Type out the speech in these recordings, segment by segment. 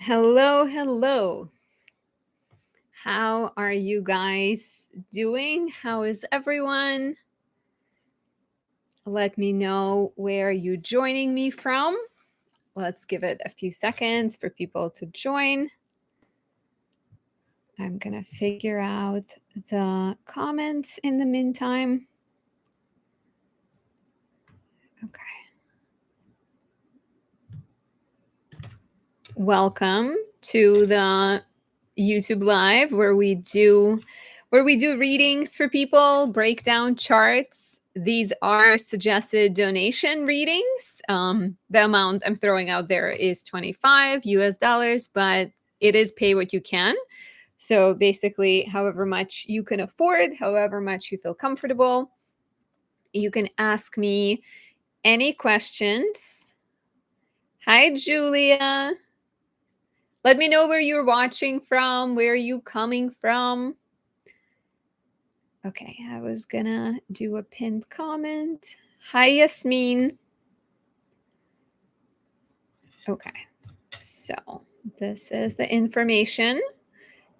Hello, hello. How are you guys doing? How is everyone? Let me know where you're joining me from. Let's give it a few seconds for people to join. I'm going to figure out the comments in the meantime. Okay. Welcome to the YouTube Live where we do readings for people, break down charts. These are suggested donation readings. The amount I'm throwing out there is 25 US dollars, but it is pay what you can. So basically, however much you can afford, however much you feel comfortable, you can ask me any questions. Hi, Julia. Let me know where you're watching from, where are you coming from. Okay, I was gonna do a pinned comment. Hi, Yasmin. Okay, so this is the information.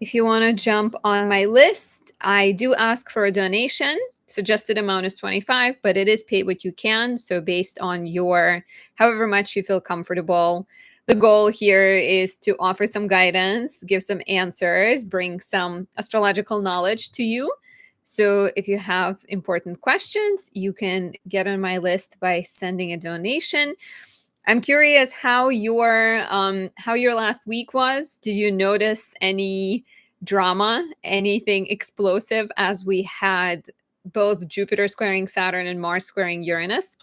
If you want to jump on my list, I do ask for a donation. Suggested amount is 25, but it is pay what you can. So based on your, however much you feel comfortable. The goal here is to offer some guidance, give some answers, bring some astrological knowledge to you. So if you have important questions, you can get on my list by sending a donation. I'm curious how your last week was. Did you notice any drama, anything explosive as we had both Jupiter squaring Saturn and Mars squaring Uranus?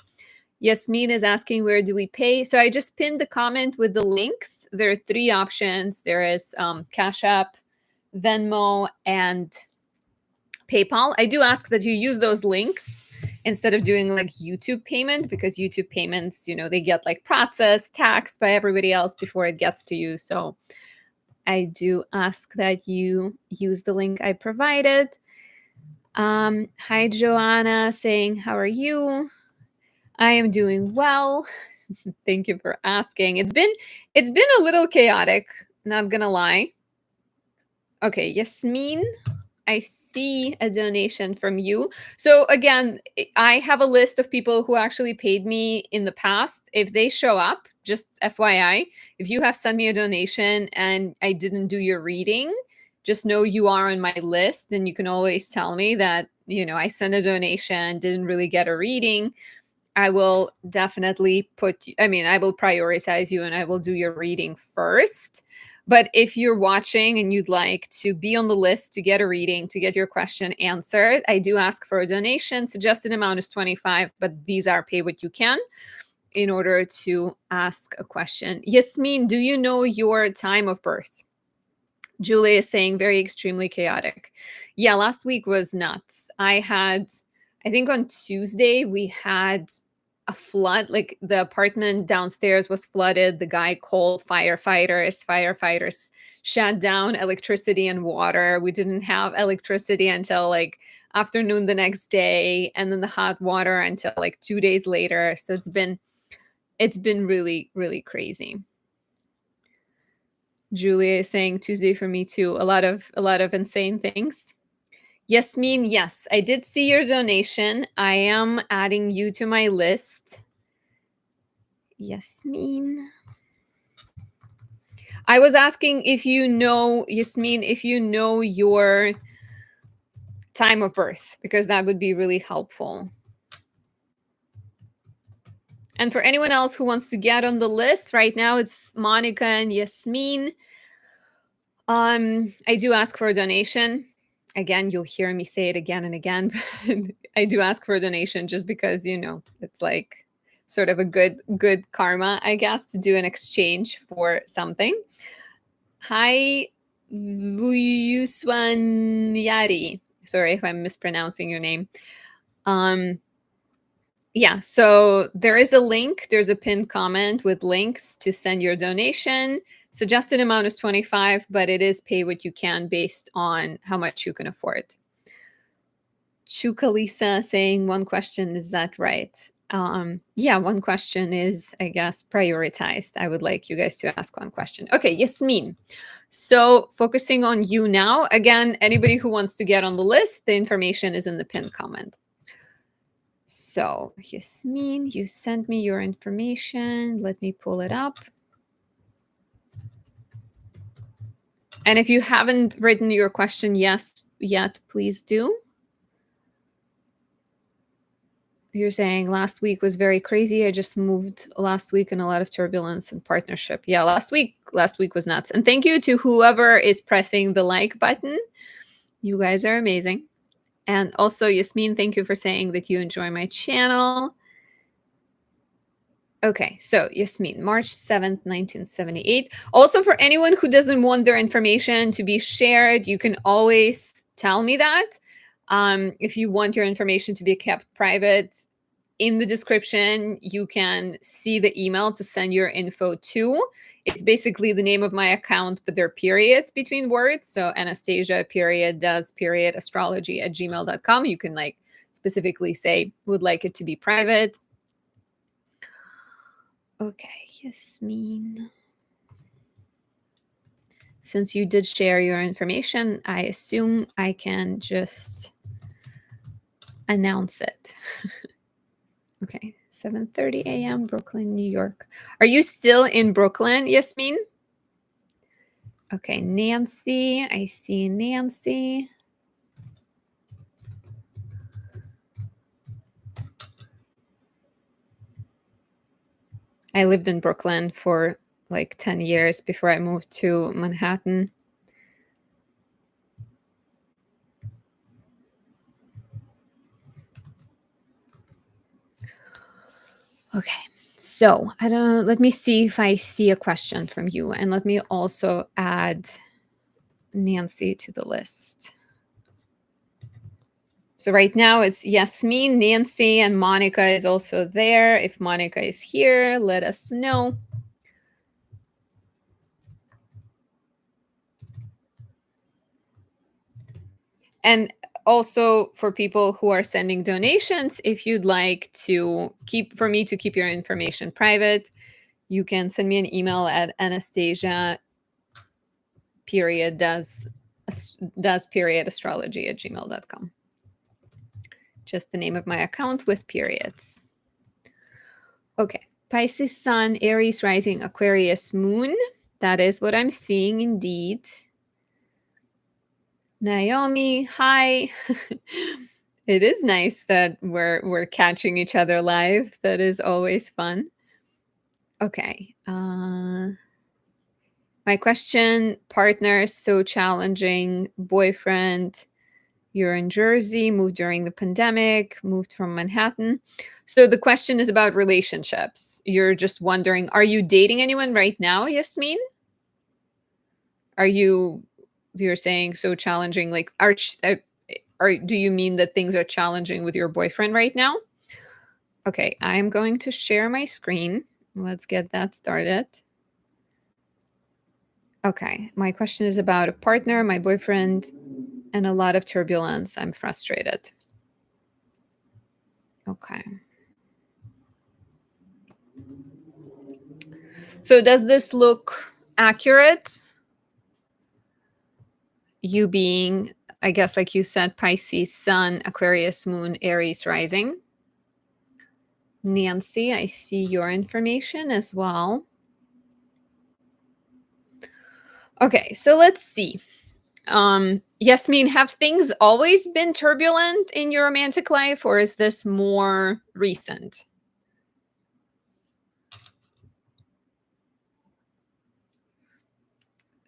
Yasmin is asking, where do we pay? So I just pinned the comment with the links. There are three options. There is Cash App, Venmo, and PayPal. I do ask that you use those links instead of doing like YouTube payment, because YouTube payments, they get like processed, taxed by everybody else before it gets to you. So I do ask that you use the link I provided. Hi, Joanna, saying, how are you? I am doing well. Thank you for asking. It's been a little chaotic, not gonna lie. Okay, Yasmin, I see a donation from you. So again, I have a list of people who actually paid me in the past. If they show up, just FYI, if you have sent me a donation and I didn't do your reading, just know you are on my list, and you can always tell me that, I sent a donation, didn't really get a reading. I will definitely I will prioritize you and I will do your reading first. But if you're watching and you'd like to be on the list to get a reading, to get your question answered, I do ask for a donation. Suggested amount is 25, but these are pay what you can in order to ask a question. Yasmin, do you know your time of birth? Julia is saying very extremely chaotic. Yeah, last week was nuts. I think on Tuesday we had a flood. Like the apartment downstairs was flooded. The guy called firefighters. Firefighters shut down electricity and water. We didn't have electricity until like afternoon the next day, and then the hot water until like 2 days later. So it's been really, really crazy. Julia is saying Tuesday for me too. A lot of insane things. Yasmin, yes, I did see your donation. I am adding you to my list. Yasmin. I was asking if you know, Yasmin, if you know your time of birth, because that would be really helpful. And for anyone else who wants to get on the list, right now it's Monica and Yasmin. I do ask for a donation. Again, you'll hear me say it again and again. I do ask for a donation just because, it's like sort of a good karma, I guess, to do an exchange for something. Hi, Vuyuswanyari. Sorry if I'm mispronouncing your name. Yeah, so there is a link. There's a pinned comment with links to send your donation. Suggested amount is 25, but it is pay what you can based on how much you can afford. Chukalisa saying one question, is that right? Yeah, one question is, I guess, prioritized. I would like you guys to ask one question. Okay, Yasmin. So focusing on you now. Again, anybody who wants to get on the list, the information is in the pinned comment. So Yasmin, you sent me your information. Let me pull it up. And if you haven't written your question yet, please do. You're saying last week was very crazy. I just moved last week and a lot of turbulence and partnership. Yeah, last week was nuts. And thank you to whoever is pressing the like button. You guys are amazing. And also, Yasmin, thank you for saying that you enjoy my channel. Okay, so Yasmin, March 7th, 1978. Also, for anyone who doesn't want their information to be shared, you can always tell me that. If you want your information to be kept private, in the description, you can see the email to send your info to. It's basically the name of my account, but there are periods between words. So Anastasia does astrology at gmail.com. You can like specifically say, would like it to be private. Okay, Yasmin. Since you did share your information, I assume I can just announce it. Okay, 7:30 a.m. Brooklyn, New York. Are you still in Brooklyn, Yasmin? Okay, Nancy. I see Nancy. I lived in Brooklyn for like 10 years before I moved to Manhattan. Okay, so let me see if I see a question from you, and let me also add Nancy to the list. So right now it's Yasmin, Nancy, and Monica is also there. If Monica is here, let us know. And also for people who are sending donations, if you'd like to keep your information private, you can send me an email at Anastasia does astrology at gmail.com. Just the name of my account with periods. Okay. Pisces Sun, Aries Rising, Aquarius Moon. That is what I'm seeing indeed. Naomi, hi. It is nice that we're catching each other live. That is always fun. Okay. My question, partner, so challenging. Boyfriend, you're in Jersey, moved during the pandemic, moved from Manhattan. So the question is about relationships. You're just wondering, are you dating anyone right now, Yasmin? You're saying so challenging, like do you mean that things are challenging with your boyfriend right now? Okay, I'm going to share my screen. Let's get that started. Okay, my question is about a partner, my boyfriend, and a lot of turbulence. I'm frustrated. Okay. So does this look accurate? You being, I guess, like you said, Pisces Sun, Aquarius Moon, Aries Rising. Nancy, I see your information as well. Okay, so let's see. Yasmin, have things always been turbulent in your romantic life, or is this more recent?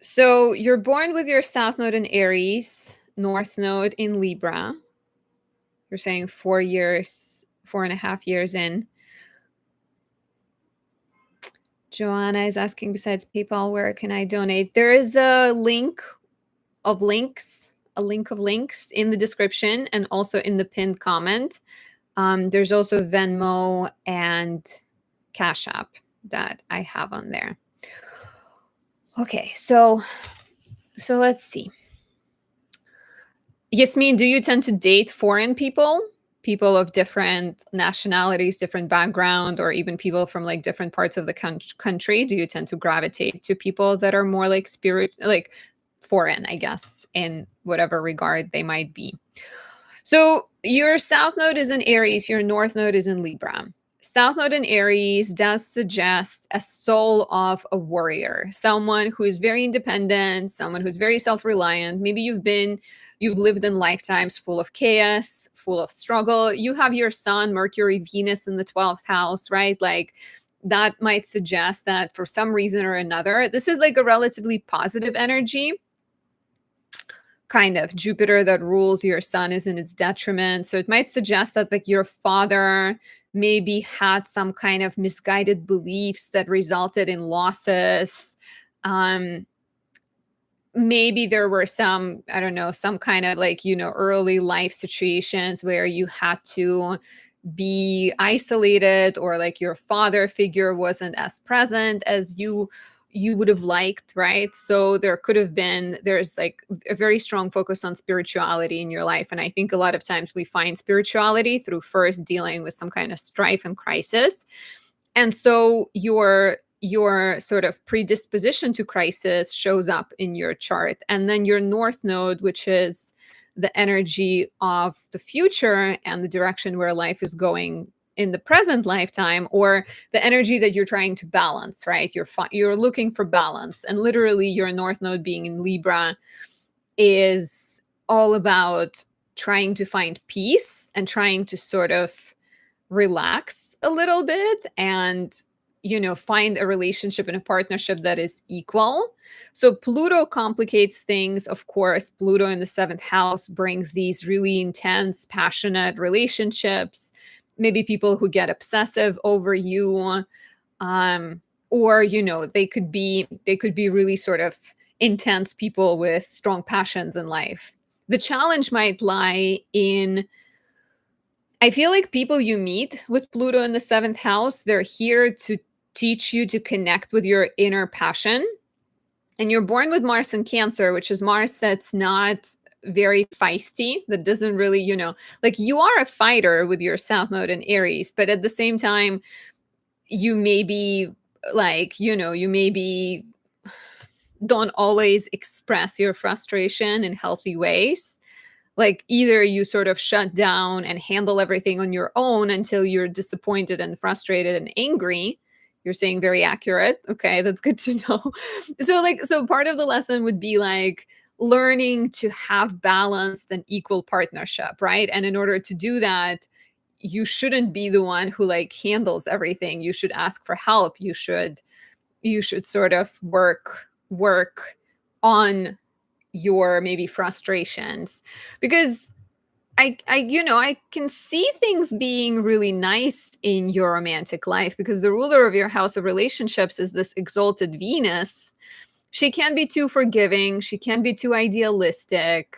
So you're born with your South Node in Aries, North Node in Libra. You're saying 4.5 years in. Joanna is asking, besides PayPal, where can I donate? There is a link of links in the description and also in the pinned comment. There's also Venmo and Cash App that I have on there. Okay, so let's see. Yasmin, do you tend to date foreign people? people of different nationalities, different background, or even people from like different parts of the country? Do you tend to gravitate to people that are more like like foreign, I guess, in whatever regard they might be? So your south node is in Aries, your north node is in Libra. South node in Aries does suggest a soul of a warrior, someone who is very independent, someone who's very self-reliant. Maybe you've lived in lifetimes full of chaos, full of struggle. You have your sun, Mercury, Venus in the 12th house, right? Like that might suggest that for some reason or another, this is like a relatively positive energy. Kind of Jupiter that rules your sun is in its detriment. So it might suggest that like your father maybe had some kind of misguided beliefs that resulted in losses. Maybe there were some, I don't know, some kind of like, early life situations where you had to be isolated, or like your father figure wasn't as present as you would have liked, right? So there's like a very strong focus on spirituality in your life. And I think a lot of times we find spirituality through first dealing with some kind of strife and crisis. And so your sort of predisposition to crisis shows up in your chart. And then your north node, which is the energy of the future and the direction where life is going in the present lifetime, or the energy that you're trying to balance, right? You're looking for balance. And literally your north node being in Libra is all about trying to find peace and trying to sort of relax a little bit and find a relationship and a partnership that is equal. So Pluto complicates things. Of course, Pluto in the 7th house brings these really intense, passionate relationships, maybe people who get obsessive over you, or they could be really sort of intense people with strong passions in life. The challenge might lie in, I feel like people you meet with Pluto in the 7th house, they're here to teach you to connect with your inner passion. And you're born with Mars in Cancer, which is Mars that's not very feisty, that doesn't really, like you are a fighter with your South Node in Aries, but at the same time, you maybe you maybe don't always express your frustration in healthy ways. Like either you sort of shut down and handle everything on your own until you're disappointed and frustrated and angry. You're saying very accurate. Okay, that's good to know. So part of the lesson would be like learning to have balanced and equal partnership, right? And in order to do that, you shouldn't be the one who like handles everything. You should ask for help. You should sort of work on your maybe frustrations, because I can see things being really nice in your romantic life, because the ruler of your house of relationships is this exalted Venus. She can be too forgiving, she can be too idealistic.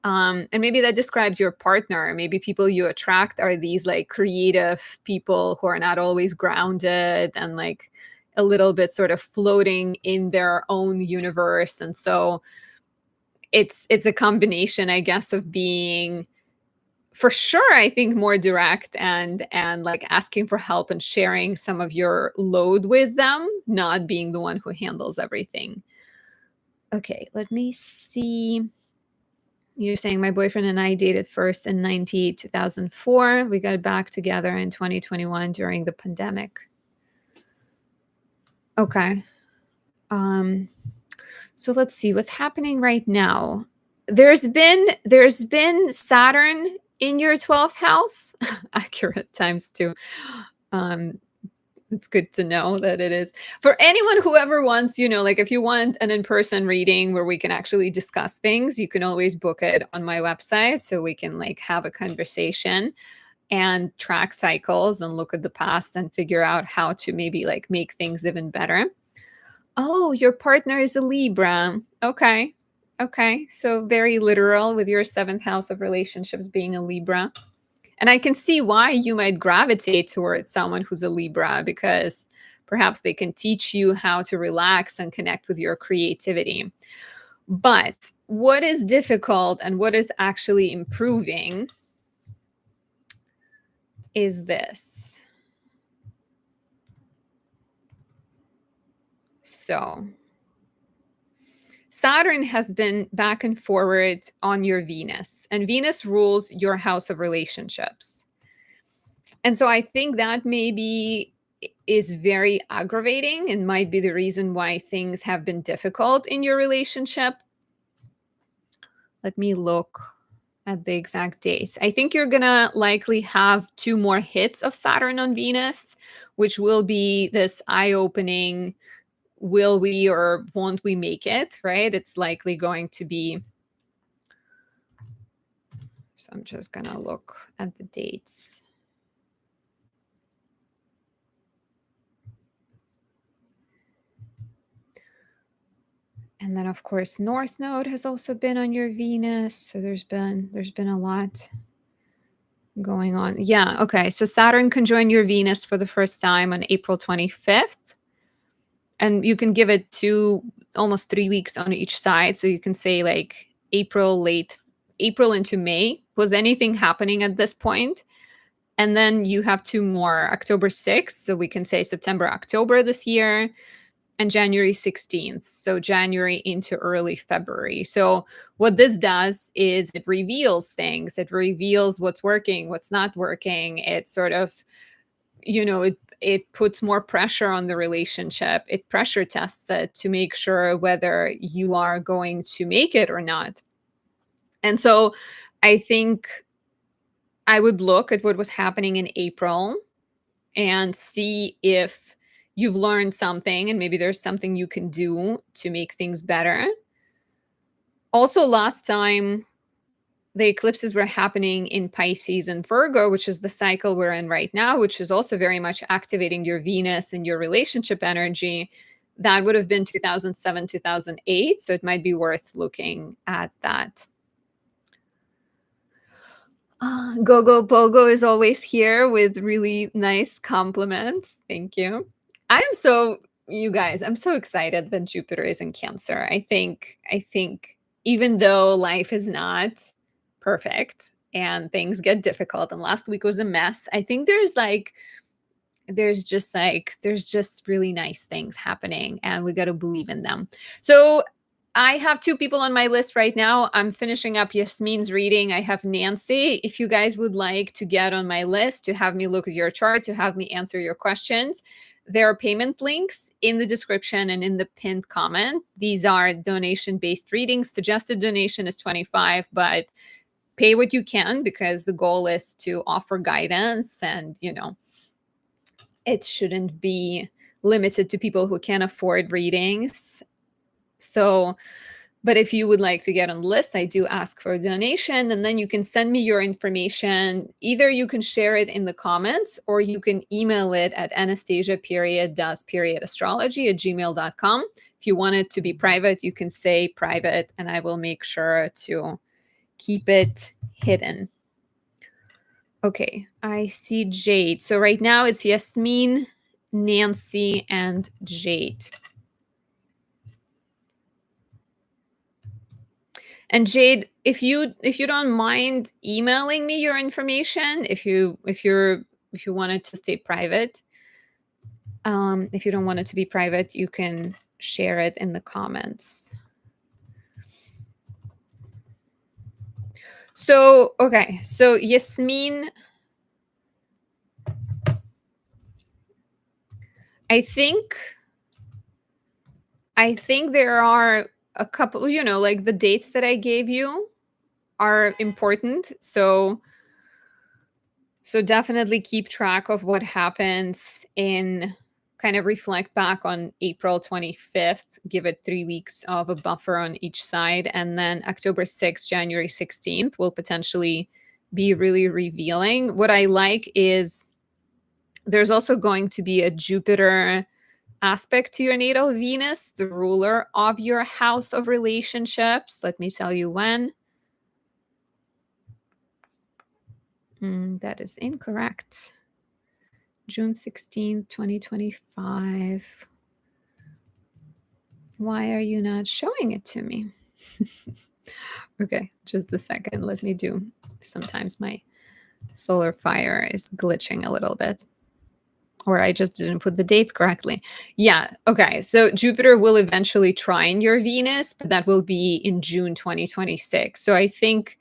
And maybe that describes your partner. Maybe people you attract are these like creative people who are not always grounded and like a little bit sort of floating in their own universe. And so it's a combination, I guess, of being, for sure, I think, more direct and like asking for help and sharing some of your load with them, not being the one who handles everything. Okay, let me see. You're saying my boyfriend and I dated first in 2004. We got back together in 2021 during the pandemic. Okay. So let's see what's happening right now. There's been Saturn in your 12th house. Accurate times two. It's good to know that it is. For anyone who ever wants, like if you want an in-person reading where we can actually discuss things, you can always book it on my website so we can like have a conversation and track cycles and look at the past and figure out how to maybe like make things even better. Oh, your partner is a Libra. Okay. Okay. So very literal with your 7th house of relationships being a Libra. And I can see why you might gravitate towards someone who's a Libra, because perhaps they can teach you how to relax and connect with your creativity. But what is difficult and what is actually improving is this. So Saturn has been back and forward on your Venus, and Venus rules your house of relationships. And so I think that maybe is very aggravating and might be the reason why things have been difficult in your relationship. Let me look at the exact dates. I think you're gonna likely have 2 more hits of Saturn on Venus, which will be this eye-opening, will we or won't we make it, right? It's likely going to be. So I'm just gonna look at the dates. And then of course North Node has also been on your Venus, so there's been a lot going on. Yeah, okay. So Saturn conjoined your Venus for the first time on April 25th. And you can give it almost 3 weeks on each side, so you can say like late April into May. Was anything happening at this point? And then you have 2 more, October 6th, so we can say September, October this year, and January 16th. So January into early February. So what this does is it reveals things. It reveals what's working, what's not working. It sort of, it puts more pressure on the relationship. It pressure tests it to make sure whether you are going to make it or not. And so I think I would look at what was happening in April and see if you've learned something and maybe there's something you can do to make things better. Also, last time the eclipses were happening in Pisces and Virgo, which is the cycle we're in right now, which is also very much activating your Venus and your relationship energy. That would have been 2007, 2008. So it might be worth looking at that. Gogo Bogo is always here with really nice compliments. Thank you. You guys, I'm so excited that Jupiter is in Cancer. I think even though life is not perfect and things get difficult, and last week was a mess, I think there's just really nice things happening, and we got to believe in them. So I have 2 people on my list right now. I'm finishing up Yasmin's reading. I have Nancy. If you guys would like to get on my list, to have me look at your chart, to have me answer your questions, there are payment links in the description and in the pinned comment. These are donation-based readings. Suggested donation is $25, but pay what you can because the goal is to offer guidance, and it shouldn't be limited to people who can't afford readings. So, but if you would like to get on the list, I do ask for a donation, and then you can send me your information. Either you can share it in the comments or you can email it at anastasia.does.astrology@gmail.com. If you want it to be private, you can say private, and I will make sure to keep it hidden. Okay, I see Jade. So right now it's Yasmin, Nancy, and Jade. And Jade, if you don't mind emailing me your information, if you want it to stay private, if you don't want it to be private, you can share it in the comments. So okay, so Yasmin, I think there are a couple, like the dates that I gave you are important. So definitely keep track of what happens in, kind of reflect back on April 25th, give it 3 weeks of a buffer on each side. And then October 6th, January 16th will potentially be really revealing. What I like is there's also going to be a Jupiter aspect to your natal Venus, the ruler of your house of relationships. Let me tell you when. That is incorrect. June 16th, 2025. Why are you not showing it to me? Okay, just a second. Let me do. Sometimes my Solar fire is glitching a little bit. Or I just didn't put the dates correctly. Yeah, okay. So Jupiter will eventually trine your Venus, but that will be in June 2026. So I think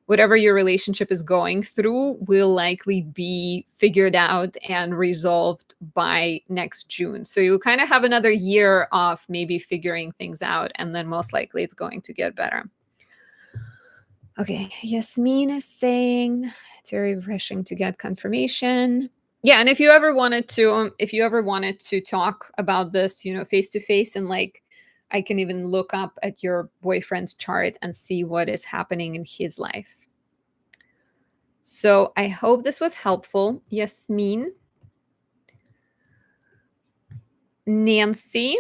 whatever your relationship is going through will likely be figured out and resolved by next June. So you kind of have another year of maybe figuring things out, and then most likely it's going to get better. Okay, Yasmin is saying it's very refreshing to get confirmation. Yeah, and if you ever wanted to talk about this, face to face, and like I can even look up at your boyfriend's chart and see what is happening in his life. So I hope this was helpful, Yasmin. Nancy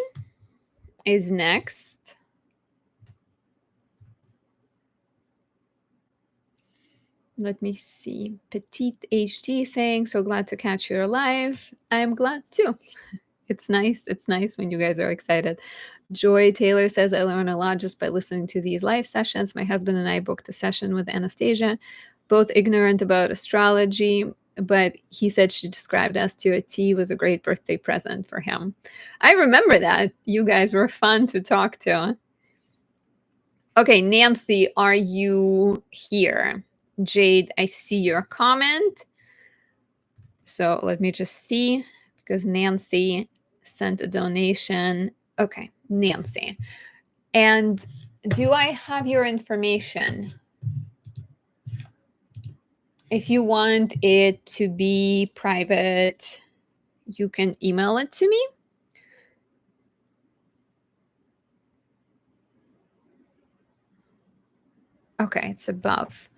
is next. Let me see. Petite HD saying, so glad to catch you alive. I'm glad too. It's nice. It's nice when you guys are excited. Joy Taylor says, I learn a lot just by listening to these live sessions. My husband and I booked a session with Anastasia, both ignorant about astrology, but he said she described us to a T, was a great birthday present for him. I remember that. You guys were fun to talk to. Okay, Nancy, are you here? Jade, I see your comment. So let me just see, because Nancy sent a donation. Okay, Nancy. And do I have your information? If you want it to be private, you can email it to me. Okay, it's above.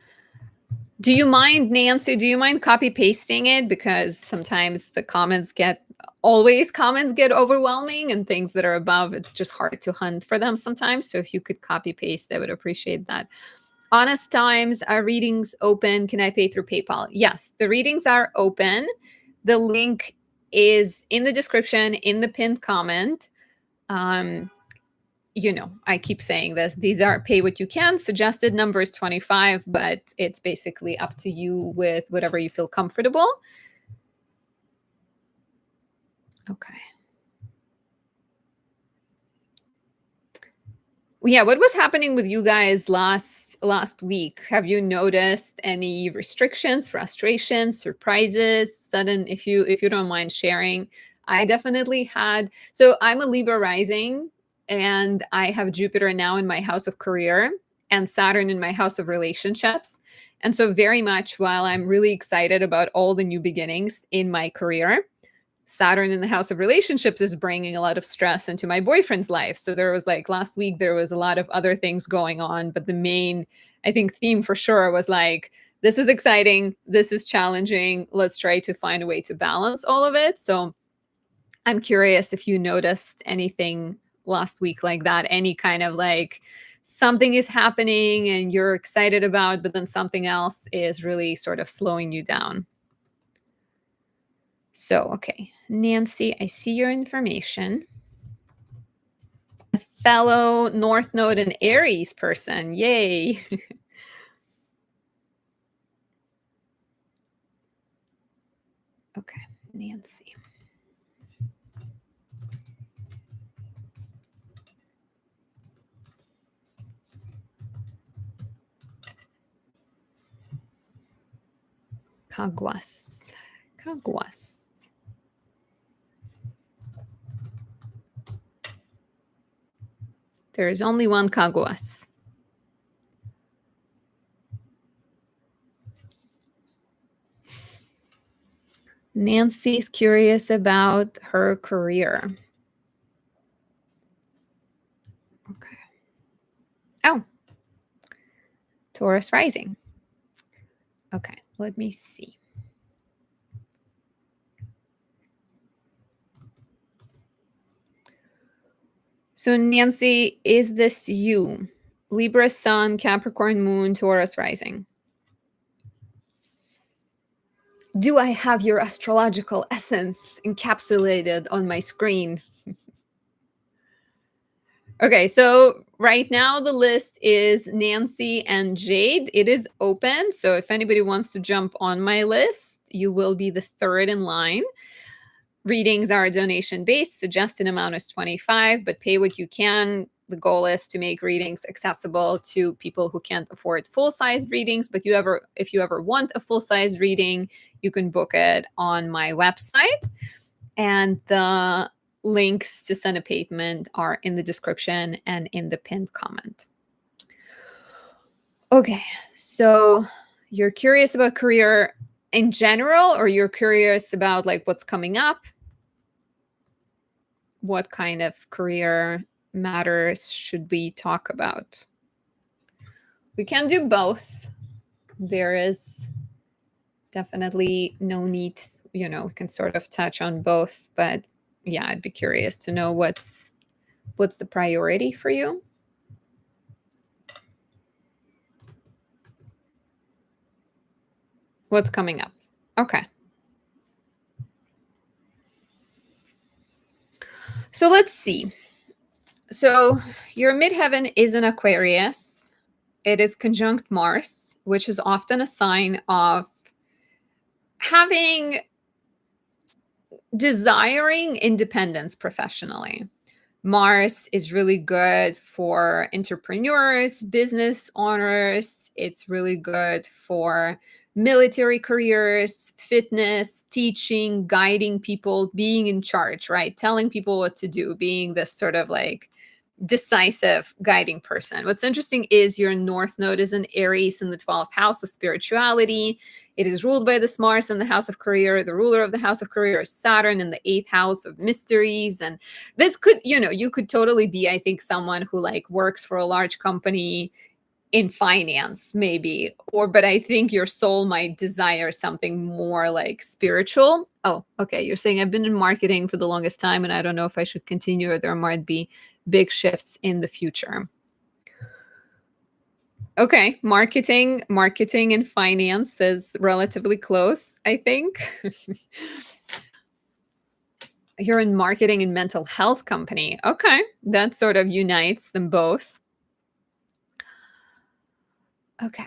Do you mind, Nancy, do you mind copy pasting it? Because sometimes the comments get overwhelming, and things that are above, it's just hard to hunt for them sometimes. So if you could copy paste, I would appreciate that. Honest Times, are readings open? Can I pay through PayPal? Yes, the readings are open. The link is in the description, in the pinned comment. I keep saying this. These are pay what you can. Suggested number is 25, but it's basically up to you with whatever you feel comfortable. Okay. Yeah, what was happening with you guys last week? Have you noticed any restrictions, frustrations, surprises, sudden, if you don't mind sharing? I definitely had. So I'm a Libra rising, and I have Jupiter now in my house of career and Saturn in my house of relationships. And so very much, while I'm really excited about all the new beginnings in my career, Saturn in the house of relationships is bringing a lot of stress into my boyfriend's life. So there was like last week, there was a lot of other things going on. But the main, I think, theme for sure was like, this is exciting. This is challenging. Let's try to find a way to balance all of it. So I'm curious if you noticed anything last week like that, any kind of like something is happening and you're excited about, but then something else is really sort of slowing you down. So, okay, Nancy, I see your information. A fellow North Node and Aries person. Yay. Okay, Nancy. Caguas. There is only one Caguas. Nancy's curious about her career. Okay. Oh, Taurus rising. Okay, let me see. So Nancy, is this you? Libra sun, Capricorn moon, Taurus rising. Do I have your astrological essence encapsulated on my screen? Okay, so right now the list is Nancy and Jade. It is open. So if anybody wants to jump on my list, you will be the third in line. Readings are donation based. Suggested amount is 25, but pay what you can. The goal is to make readings accessible to people who can't afford full-size readings. But if you ever want a full-size reading, you can book it on my website. And the links to send a payment are in the description and in the pinned comment. Okay, so you're curious about career in general, or you're curious about like what's coming up? What kind of career matters should we talk about? We can do both. There is definitely no need, we can sort of touch on both, but yeah, I'd be curious to know what's the priority for you. What's coming up? Okay. So let's see. So your midheaven is in Aquarius. It is conjunct Mars, which is often a sign of desiring independence professionally. Mars is really good for entrepreneurs, business owners. It's really good for military careers, fitness, teaching, guiding people, being in charge, right? Telling people what to do, being this sort of like decisive guiding person. What's interesting is your North Node is in Aries in the 12th house of spirituality. It is ruled by this Mars in the house of career. The ruler of the house of career is Saturn in the 8th house of mysteries. And this could, you could totally be, I think, someone who like works for a large company in finance, maybe. But I think your soul might desire something more like spiritual. Oh, okay. You're saying I've been in marketing for the longest time and I don't know if I should continue, or there might be big shifts in the future. Okay, marketing and finance is relatively close, I think. You're in marketing and mental health company. Okay, that sort of unites them both. Okay.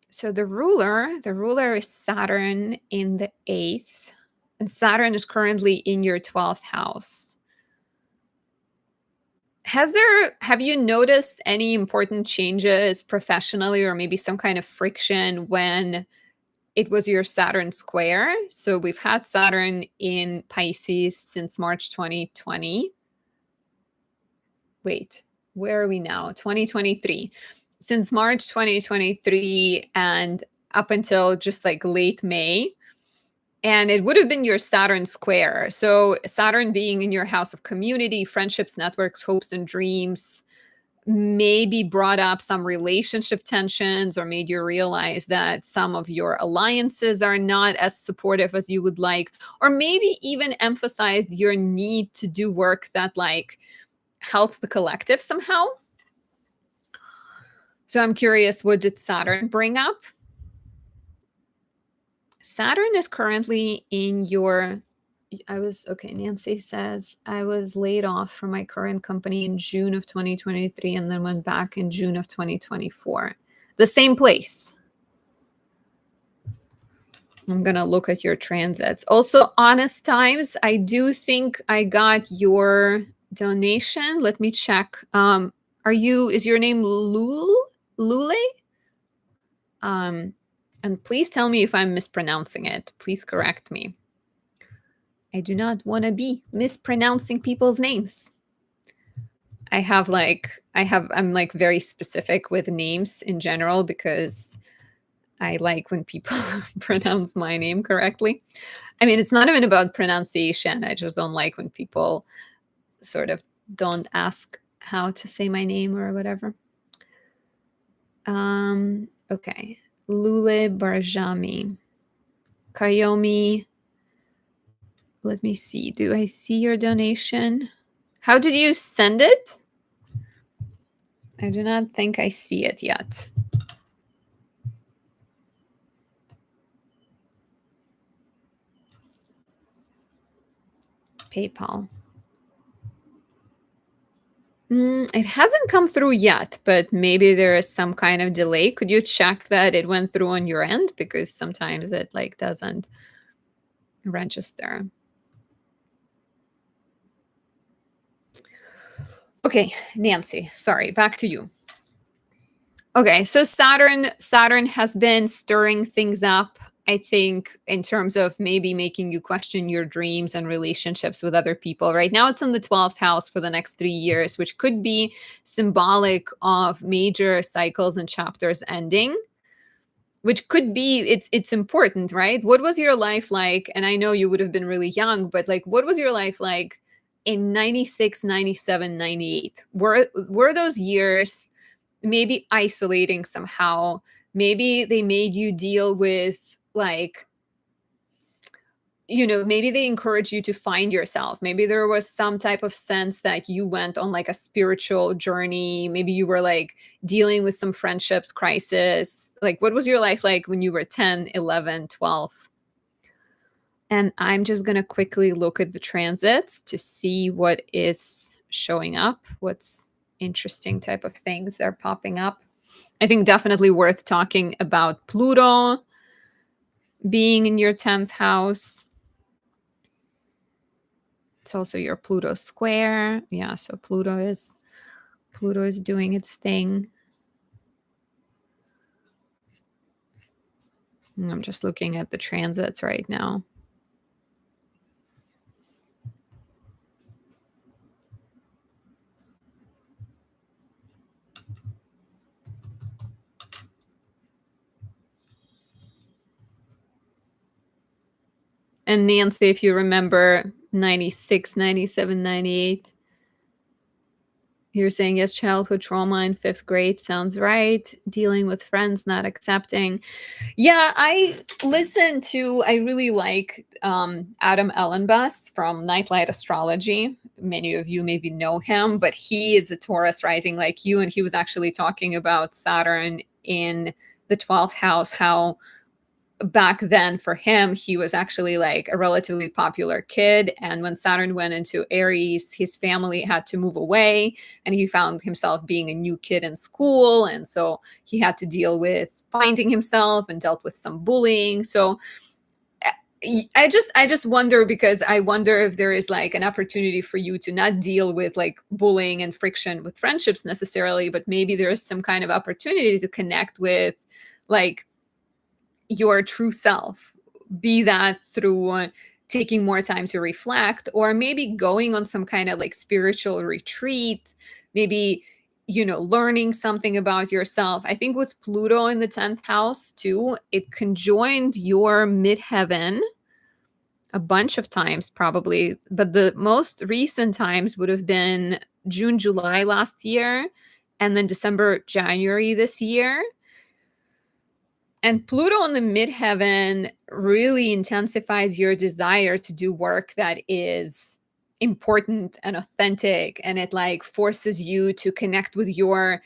So the ruler is Saturn in the 8th, and Saturn is currently in your 12th house. Have you noticed any important changes professionally, or maybe some kind of friction when it was your Saturn square? So we've had Saturn in Pisces since March 2020. Wait, where are we now? 2023. Since March 2023 and up until just like late May. And it would have been your Saturn square. So Saturn being in your house of community, friendships, networks, hopes, and dreams maybe brought up some relationship tensions, or made you realize that some of your alliances are not as supportive as you would like, or maybe even emphasized your need to do work that like helps the collective somehow. So I'm curious, what did Saturn bring up? Saturn is currently in your, Nancy says, I was laid off from my current company in June of 2023 and then went back in June of 2024. The same place. I'm going to look at your transits. Also, honest times, I do think I got your donation. Let me check. Is your name Lule? And please tell me if I'm mispronouncing it. Please correct me. I do not want to be mispronouncing people's names. I'm like very specific with names in general because I like when people pronounce my name correctly. I mean, it's not even about pronunciation. I just don't like when people sort of don't ask how to say my name or whatever. Okay. Lule Barjami. Kyomi. Let me see. Do I see your donation? How did you send it? I do not think I see it yet. PayPal. It hasn't come through yet, but maybe there is some kind of delay. Could you check that it went through on your end? Because sometimes it like doesn't register. Okay, Nancy, sorry, back to you. Okay, so Saturn has been stirring things up, I think, in terms of maybe making you question your dreams and relationships with other people. Right now it's in the 12th house for the next 3 years, which could be symbolic of major cycles and chapters ending, which could be it's important, right? What was your life like? And I know you would have been really young, but like what was your life like in 96, 97, 98? Were those years maybe isolating somehow? Maybe they made you deal with like, maybe they encourage you to find yourself. Maybe there was some type of sense that you went on like a spiritual journey. Maybe you were like dealing with some friendships crisis. Like what was your life like when you were 10, 11, 12? And I'm just going to quickly look at the transits to see what is showing up, what's interesting type of things are popping up. I think definitely worth talking about Pluto being in your 10th house. It's also your Pluto square. Yeah, so Pluto is doing its thing. And I'm just looking at the transits right now. And Nancy, if you remember 96, 97, 98, you're saying yes, childhood trauma in 5th grade sounds right. Dealing with friends not accepting. Yeah, I really like Adam Ellenbus from Nightlight Astrology. Many of you maybe know him, but he is a Taurus rising like you, and he was actually talking about Saturn in the 12th house, how back then for him he was actually like a relatively popular kid, and when Saturn went into Aries his family had to move away and he found himself being a new kid in school, and so he had to deal with finding himself and dealt with some bullying. So I just wonder, because I wonder if there is like an opportunity for you to not deal with like bullying and friction with friendships necessarily, but maybe there is some kind of opportunity to connect with like your true self, be that through taking more time to reflect, or maybe going on some kind of like spiritual retreat, maybe learning something about yourself. I think with Pluto in the 10th house too, it conjoined your midheaven a bunch of times probably, but the most recent times would have been June, July last year, and then December, January this year. And Pluto in the midheaven really intensifies your desire to do work that is important and authentic, and it like forces you to connect with your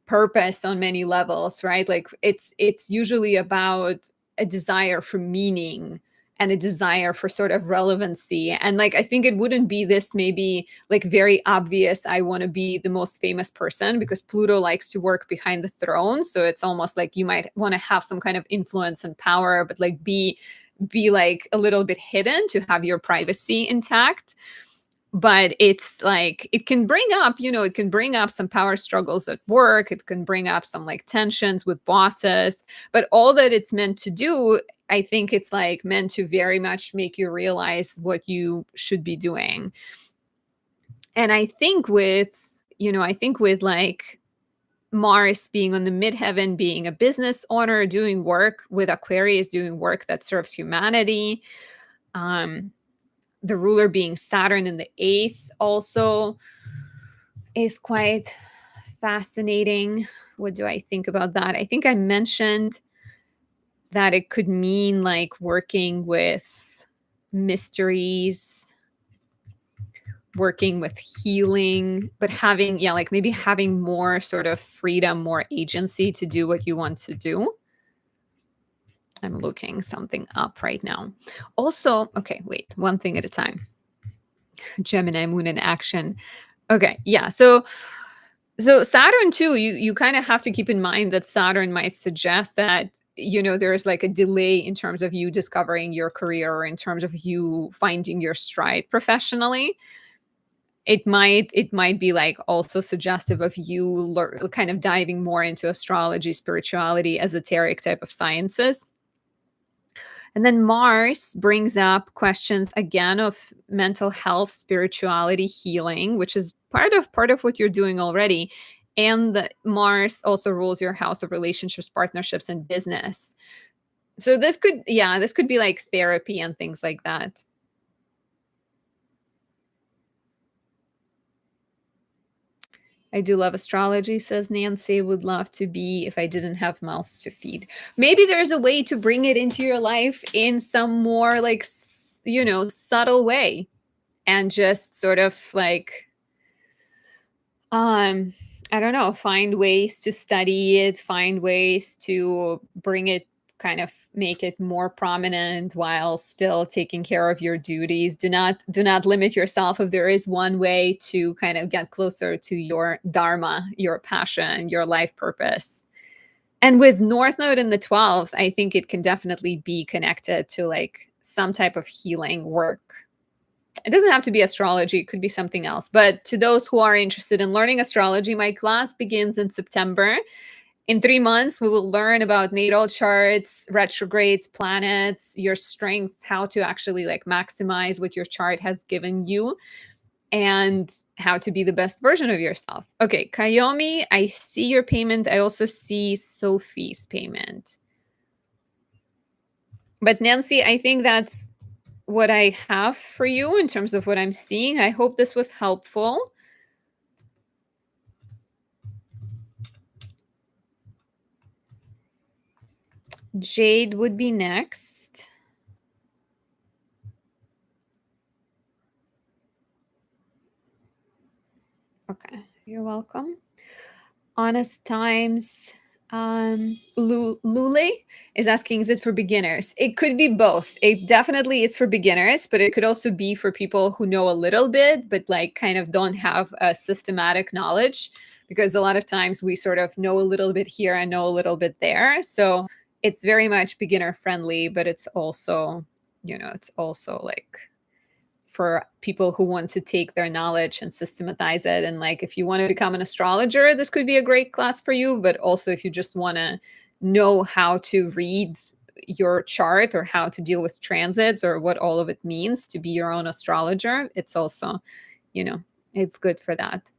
purpose on many levels, right? Like it's usually about a desire for meaning and a desire for sort of relevancy. And like I think it wouldn't be this maybe like very obvious I want to be the most famous person, because Pluto likes to work behind the throne. So it's almost like you might want to have some kind of influence and power, but like be like a little bit hidden to have your privacy intact. But it's like it can bring up, it can bring up some power struggles at work, it can bring up some like tensions with bosses, but all that it's meant to do, I think it's like meant to very much make you realize what you should be doing. And I think with like Mars being on the midheaven, being a business owner, doing work with Aquarius, doing work that serves humanity, um the ruler being Saturn in the 8th also is quite fascinating. What do I think about that? I think I mentioned that it could mean like working with mysteries, working with healing, but having, yeah, like maybe having more sort of freedom, more agency to do what you want to do. I'm looking something up right now. Also, okay, wait, one thing at a time. Gemini moon in action. Okay, yeah. So Saturn too, you kind of have to keep in mind that Saturn might suggest that, there's like a delay in terms of you discovering your career or in terms of you finding your stride professionally. It might be like also suggestive of you kind of diving more into astrology, spirituality, esoteric type of sciences. And then Mars brings up questions again of mental health, spirituality, healing, which is part of what you're doing already. And Mars also rules your house of relationships, partnerships, and business. So this could be like therapy and things like that. I do love astrology, says Nancy. Would love to be if I didn't have mouths to feed. Maybe there's a way to bring it into your life in some more like, subtle way, and just sort of like, um I don't know, find ways to study it, find ways to bring it, kind of make it more prominent while still taking care of your duties. Do not limit yourself. If there is one way to kind of get closer to your dharma, your passion, your life purpose. And with North Node in the 12th, I think it can definitely be connected to like some type of healing work. It doesn't have to be astrology, it could be something else. But to those who are interested in learning astrology, my class begins in September. In 3 months, we will learn about natal charts, retrogrades, planets, your strengths, how to actually like maximize what your chart has given you, and how to be the best version of yourself. Okay, Kyomi, I see your payment. I also see Sophie's payment. But Nancy, I think that's what I have for you in terms of what I'm seeing. I hope this was helpful. Jade would be next. Okay, you're welcome. Honest Times. Lule is asking, is it for beginners? It could be both. It definitely is for beginners, but it could also be for people who know a little bit, but like kind of don't have a systematic knowledge, because a lot of times we sort of know a little bit here and know a little bit there. So it's very much beginner friendly, but it's also, it's also like for people who want to take their knowledge and systematize it. And like, if you want to become an astrologer, this could be a great class for you. But also, if you just want to know how to read your chart or how to deal with transits or what all of it means to be your own astrologer, it's also, it's good for that.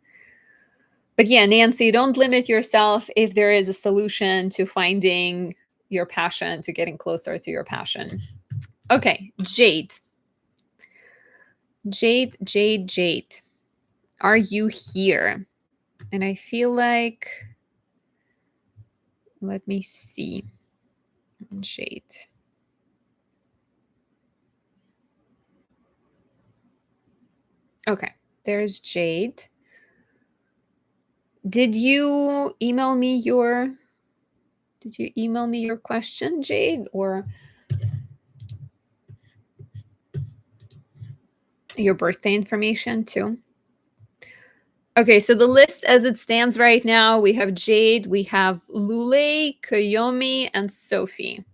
But yeah, Nancy, don't limit yourself if there is a solution to finding your passion, to getting closer to your passion. Okay, Jade. Jade, are you here? And I feel like, let me see. Jade. Okay, there's Jade. Did you email me your question, Jade, or your birthday information too? Okay, so the list as it stands right now, we have Jade, we have Lule, Kyomi, and Sophie.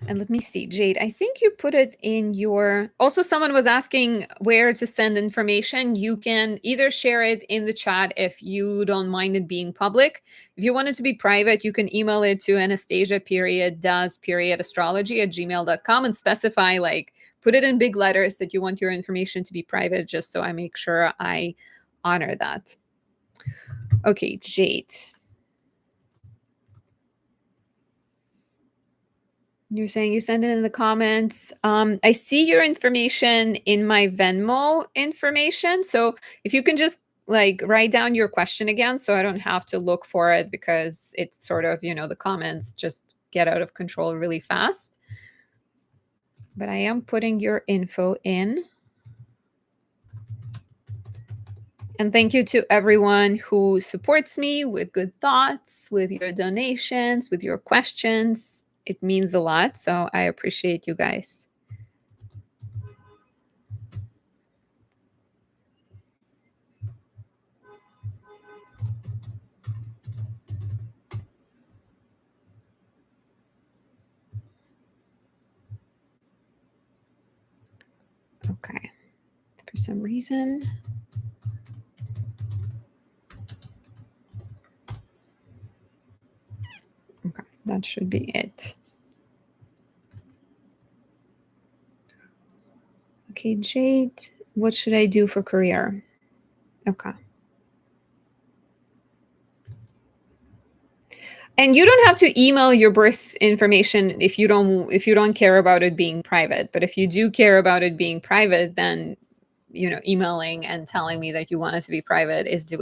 And let me see, Jade, I think you put it in your... Also, someone was asking where to send information. You can either share it in the chat if you don't mind it being public. If you want it to be private, you can email it to anastasia.does.astrology@gmail.com and specify, like, put it in big letters that you want your information to be private, just so I make sure I honor that. Okay, Jade. You're saying you send it in the comments. I see your information in my Venmo information. So if you can just like write down your question again, so I don't have to look for it, because it's sort of, the comments just get out of control really fast. But I am putting your info in. And thank you to everyone who supports me with good thoughts, with your donations, with your questions. It means a lot, so I appreciate you guys. Okay. For some reason. Okay, that should be it. Okay, Jade, what should I do for career? Okay. And you don't have to email your birth information if you don't care about it being private. But if you do care about it being private, then emailing and telling me that you want it to be private is the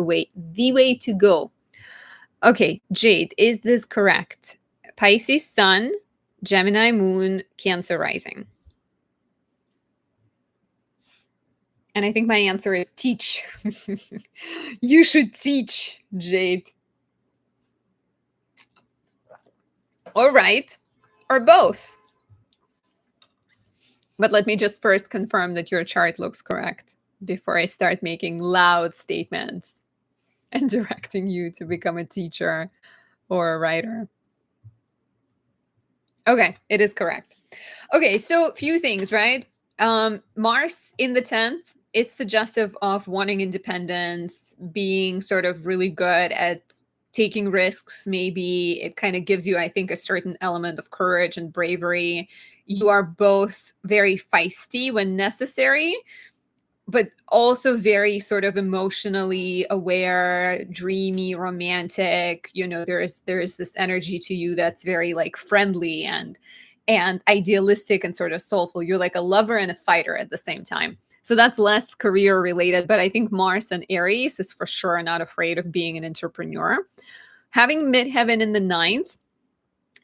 way to go. Okay, Jade, is this correct? Pisces sun, Gemini moon, Cancer rising. And I think my answer is teach. You should teach, Jade. Or write, or both. But let me just first confirm that your chart looks correct before I start making loud statements and directing you to become a teacher or a writer. Okay, it is correct. Okay, so few things, right? Mars in the 10th is suggestive of wanting independence, being sort of really good at taking risks. Maybe it kind of gives you, I think, a certain element of courage and bravery. You are both very feisty when necessary, but also very sort of emotionally aware, dreamy, romantic. There is this energy to you that's very like friendly and idealistic and sort of soulful. You're like a lover and a fighter at the same time. So that's less career related, but I think Mars and Aries is for sure not afraid of being an entrepreneur. Having midheaven in the 9th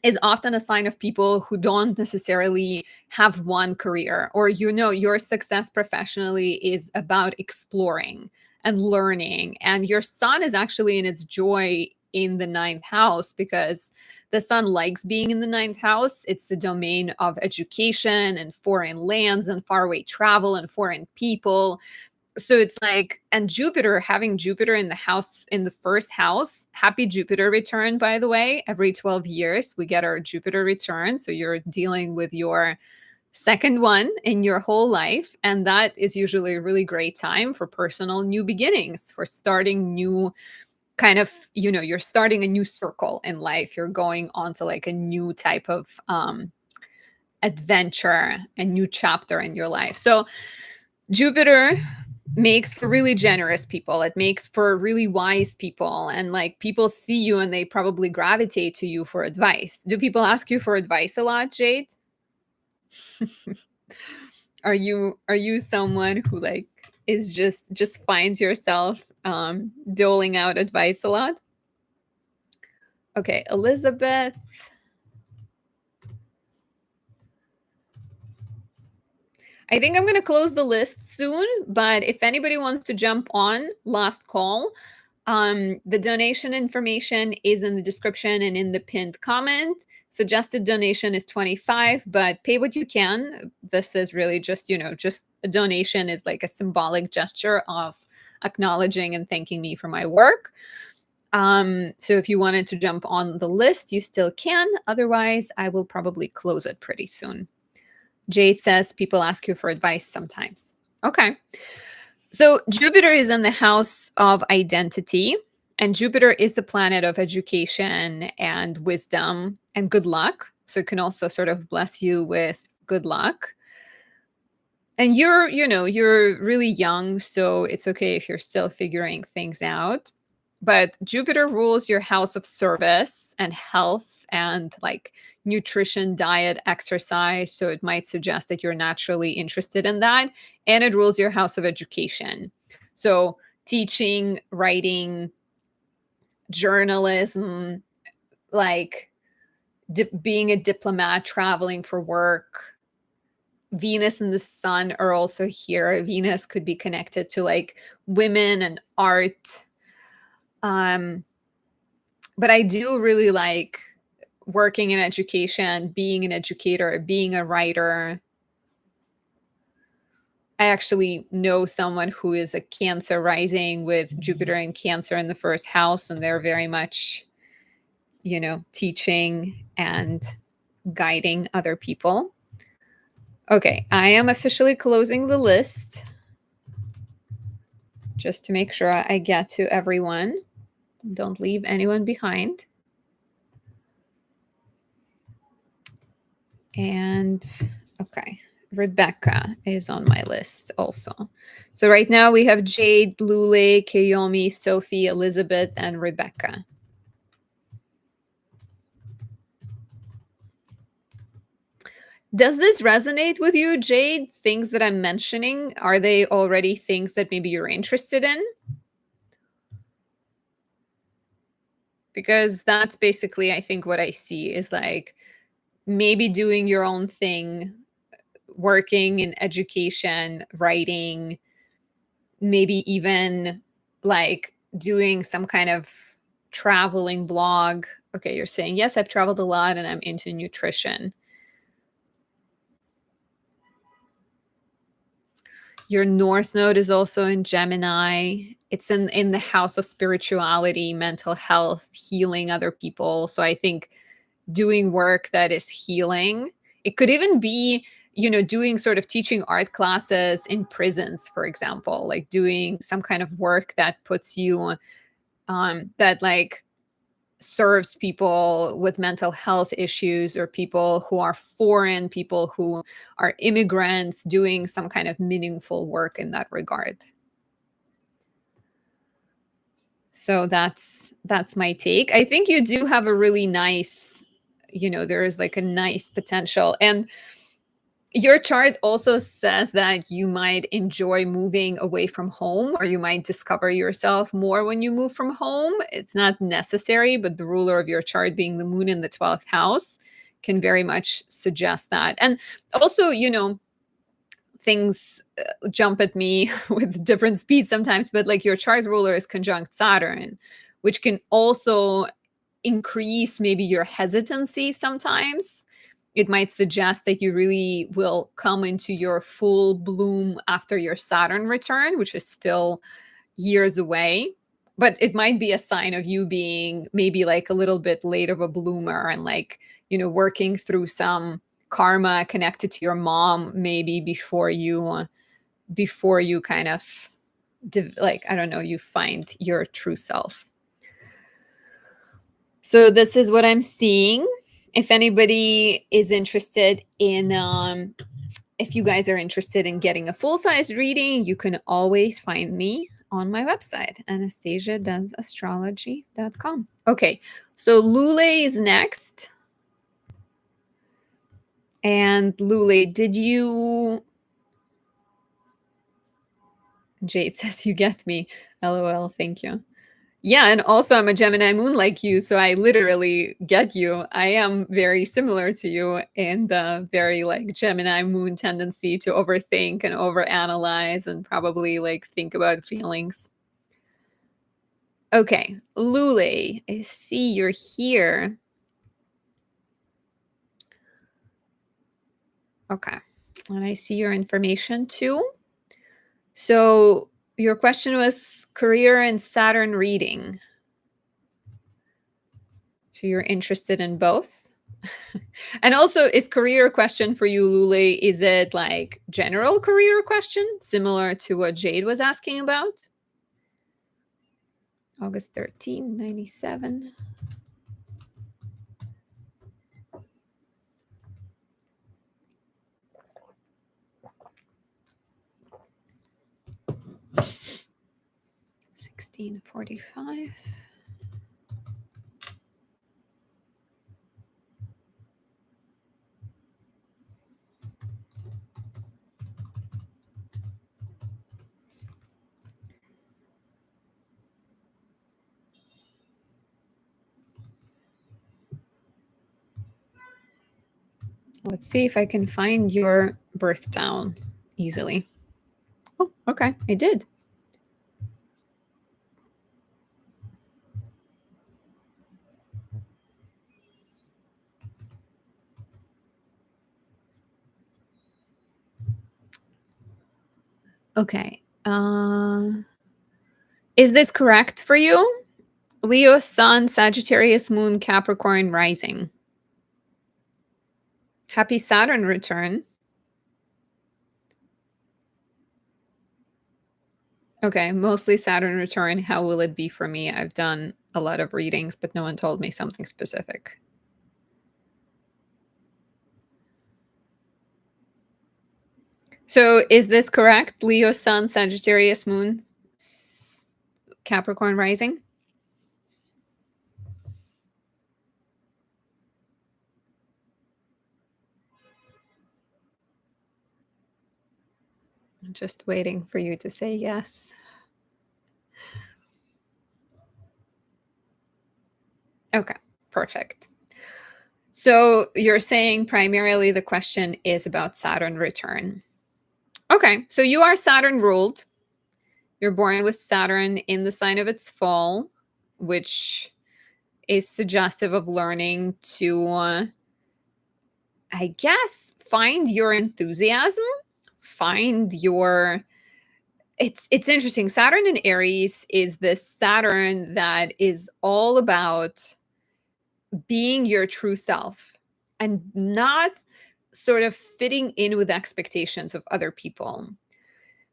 is often a sign of people who don't necessarily have one career, or your success professionally is about exploring and learning, and your sun is actually in its joy in the 9th house because the sun likes being in the 9th house. It's the domain of education and foreign lands and faraway travel and foreign people. So it's like, and having Jupiter in the house, in the first house, happy Jupiter return, by the way. Every 12 years we get our Jupiter return, so you're dealing with your second one in your whole life, and that is usually a really great time for personal new beginnings, for starting new kind of, you're starting a new circle in life. You're going on to like a new type of adventure, a new chapter in your life. So Jupiter makes for really generous people. It makes for really wise people. And like people see you and they probably gravitate to you for advice. Do people ask you for advice a lot, Jade? Are you someone who like is just finds yourself doling out advice a lot? Okay, Elizabeth. I think I'm going to close the list soon, but if anybody wants to jump on, last call. The donation information is in the description and in the pinned comment. Suggested donation is 25, but pay what you can. This is really just a donation is like a symbolic gesture of acknowledging and thanking me for my work. So if you wanted to jump on the list, you still can. Otherwise, I will probably close it pretty soon. Jay says people ask you for advice sometimes. Okay. So Jupiter is in the house of identity, and Jupiter is the planet of education and wisdom and good luck. So it can also sort of bless you with good luck. And you're really young, so it's okay if you're still figuring things out. But Jupiter rules your house of service and health and like nutrition, diet, exercise. So it might suggest that you're naturally interested in that. And it rules your house of education. So teaching, writing, journalism, like being a diplomat, traveling for work. Venus and the sun are also here. Venus could be connected to like women and art. But I do really like working in education, being an educator, being a writer. I actually know someone who is a Cancer rising with Jupiter and Cancer in the first house, and they're very much, teaching and guiding other people. Okay, I am officially closing the list just to make sure I get to everyone. Don't leave anyone behind. And okay, Rebecca is on my list also. So right now we have Jade, Lule, Kyomi, Sophie, Elizabeth, and Rebecca. Does this resonate with you, Jade? Things that I'm mentioning, are they already things that maybe you're interested in? Because that's basically, I think, what I see is like maybe doing your own thing, working in education, writing, maybe even like doing some kind of traveling blog. Okay, you're saying, yes, I've traveled a lot and I'm into nutrition. Your North Node is also in Gemini. It's in the house of spirituality, mental health, healing other people. So I think doing work that is healing. It could even be, doing sort of teaching art classes in prisons, for example, like doing some kind of work that puts you that like serves people with mental health issues or people who are foreign, people who are immigrants, doing some kind of meaningful work in that regard. So that's my take. I think you do have a really nice, there is like a nice potential. And your chart also says that you might enjoy moving away from home, or you might discover yourself more when you move from home. It's not necessary, but the ruler of your chart being the moon in the 12th house can very much suggest that. And also, things jump at me with different speeds sometimes, but like your chart ruler is conjunct Saturn, which can also increase maybe your hesitancy sometimes. It might suggest that you really will come into your full bloom after your Saturn return, which is still years away. But it might be a sign of you being maybe like a little bit late of a bloomer and like, working through some karma connected to your mom, maybe before you kind of like, I don't know, you find your true self. So this is what I'm seeing. If anybody is interested in, if you guys are interested in getting a full-size reading, you can always find me on my website, anastasiadoesastrology.com. Okay, so Lule is next. And Lule, did you... Jade says you get me. LOL, thank you. Yeah, and also I'm a Gemini moon like you, so I literally get you. I am very similar to you in the very like Gemini moon tendency to overthink and overanalyze and probably like think about feelings. Okay, Lule, I see you're here. Okay, and I see your information too. So your question was career and Saturn reading. So you're interested in both? And also, is career a question for you, Lule? Is it like general career question, similar to what Jade was asking about? August 13, 97. $16.45. Let's see if I can find your birth town easily. Oh, okay, I did. Okay. Is this correct for you? Leo, Sun, Sagittarius, Moon, Capricorn, Rising. Happy Saturn return. Okay, mostly Saturn return. How will it be for me? I've done a lot of readings, but no one told me something specific. So is this correct? Leo, Sun, Sagittarius, Moon, Capricorn, Rising? I'm just waiting for you to say yes. Okay, perfect. So you're saying primarily the question is about Saturn return. Okay, so you are Saturn ruled. You're born with Saturn in the sign of its fall, which is suggestive of learning to, I guess, find your enthusiasm, find your. It's interesting. Saturn in Aries is this Saturn that is all about being your true self and not sort of fitting in with expectations of other people.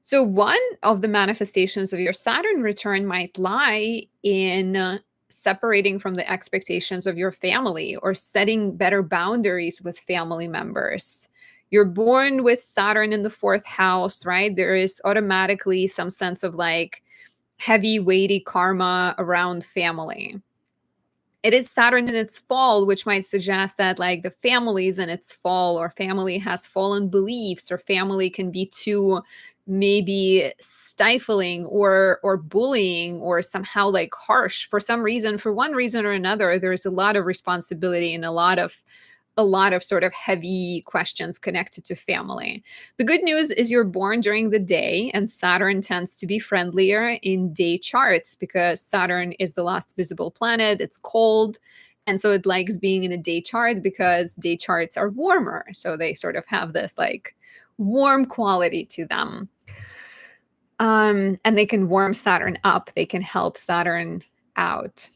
So, one of the manifestations of your Saturn return might lie in separating from the expectations of your family or setting better boundaries with family members. You're born with Saturn in the fourth house, right? There is automatically some sense of like heavy, weighty karma around family. It is Saturn in its fall, which might suggest that like the family's in its fall, or family has fallen beliefs, or family can be too maybe stifling or bullying or somehow like harsh for some reason. For one reason or another, there's a lot of responsibility and a lot of sort of heavy questions connected to family. The good news is you're born during the day, and Saturn tends to be friendlier in day charts because Saturn is the last visible planet. It's cold. And so it likes being in a day chart because day charts are warmer. So they sort of have this like warm quality to them. And they can warm Saturn up, they can help Saturn out.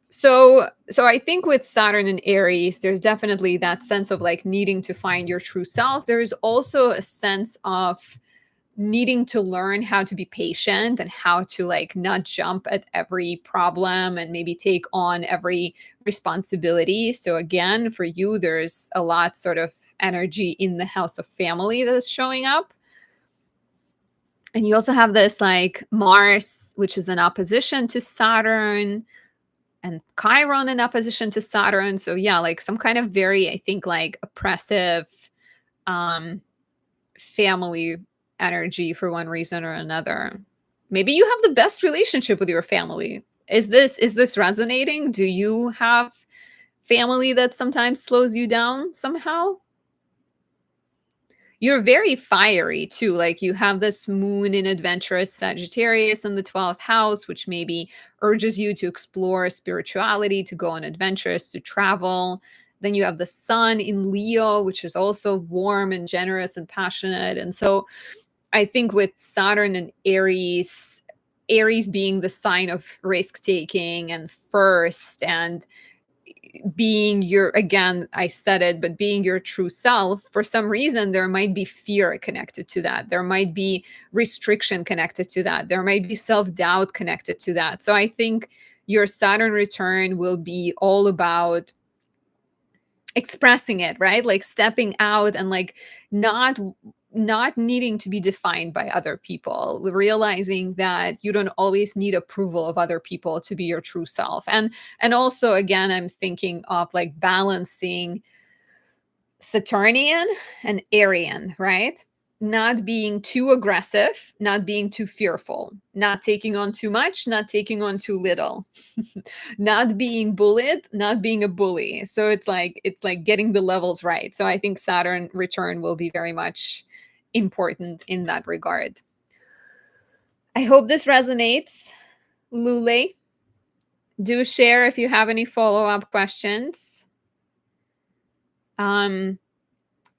So I think with Saturn and Aries, there's definitely that sense of like needing to find your true self. There's also a sense of needing to learn how to be patient and how to like not jump at every problem and maybe take on every responsibility. So again, for you, there's a lot sort of energy in the house of family that's showing up. And you also have this like Mars, which is in opposition to Saturn, and Chiron in opposition to Saturn. So yeah, like some kind of very, I think, like oppressive um family energy for one reason or another. Maybe you have the best relationship with your family. Is this resonating? Do you have family that sometimes slows you down somehow? You're very fiery too. Like you have this moon in adventurous Sagittarius in the 12th house, which maybe urges you to explore spirituality, to go on adventures, to travel. Then you have the sun in Leo, which is also warm and generous and passionate. And so I think with Saturn and Aries, Aries being the sign of risk taking and first, and being your, again, I said it, but being your true self, for some reason there might be fear connected to that, there might be restriction connected to that, there might be self-doubt connected to that. So I think your Saturn return will be all about expressing it, right? Like stepping out and like not needing to be defined by other people, realizing that you don't always need approval of other people to be your true self. And also again, I'm thinking of like balancing Saturnian and Aryan, right? Not being too aggressive, not being too fearful, not taking on too much, not taking on too little, not being bullied, not being a bully. So it's like getting the levels right. So I think Saturn return will be very much important in that regard. I hope this resonates. Lule, do share if you have any follow-up questions. Um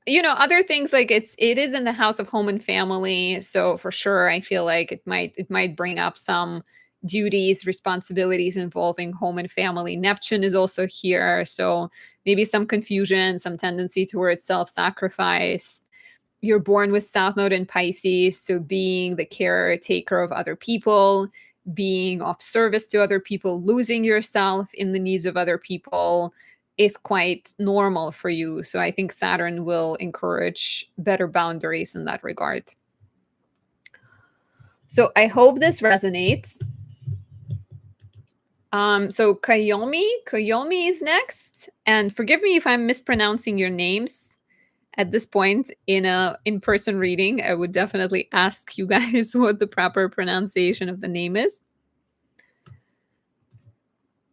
other things like it is in the house of home and family, so for sure I feel like it might bring up some duties, responsibilities involving home and family. Neptune is also here, so maybe some confusion, some tendency towards self-sacrifice. You're born with South Node in Pisces, so being the caretaker of other people, being of service to other people, losing yourself in the needs of other people is quite normal for you. So I think Saturn will encourage better boundaries in that regard. So I hope this resonates. So Kyomi is next. And forgive me if I'm mispronouncing your names. At this point in a in-person reading, I would definitely ask you guys what the proper pronunciation of the name is.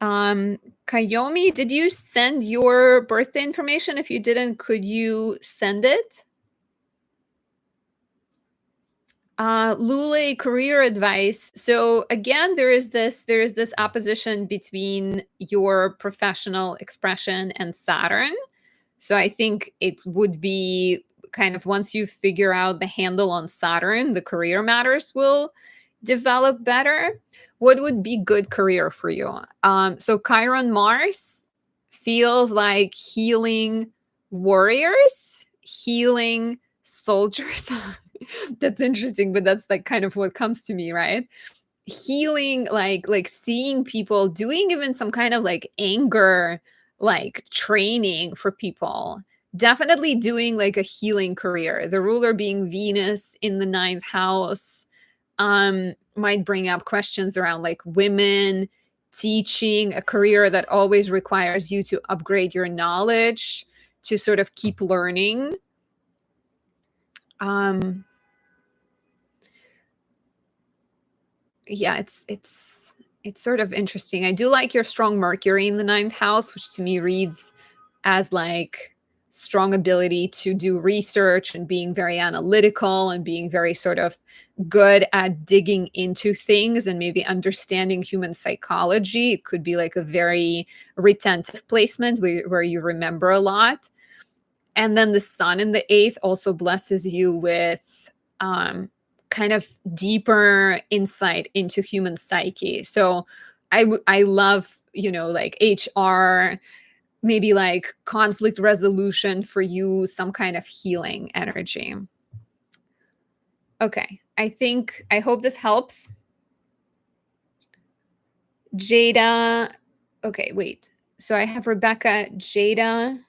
Kyomi, did you send your birthday information? If you didn't, could you send it? Lule, career advice. So again, there is this opposition between your professional expression and Saturn. So I think it would be kind of once you figure out the handle on Saturn, the career matters will develop better. What would be good career for you? So Chiron Mars feels like healing warriors, healing soldiers. That's interesting, but that's like kind of what comes to me, right? Healing, like seeing people doing even some kind of like anger like training for people, definitely doing like a healing career. The ruler being Venus in the ninth house might bring up questions around like women, teaching, a career that always requires you to upgrade your knowledge, to sort of keep learning. Yeah, it's sort of interesting. I do like your strong Mercury in the ninth house, which to me reads as like strong ability to do research and being very analytical and being very sort of good at digging into things and maybe understanding human psychology. It could be like a very retentive placement where you remember a lot. And then the sun in the eighth also blesses you with kind of deeper insight into human psyche. So I love, like HR, maybe like conflict resolution for you, some kind of healing energy. Okay, I hope this helps. Jada. Okay, wait. So I have Rebecca, Jada.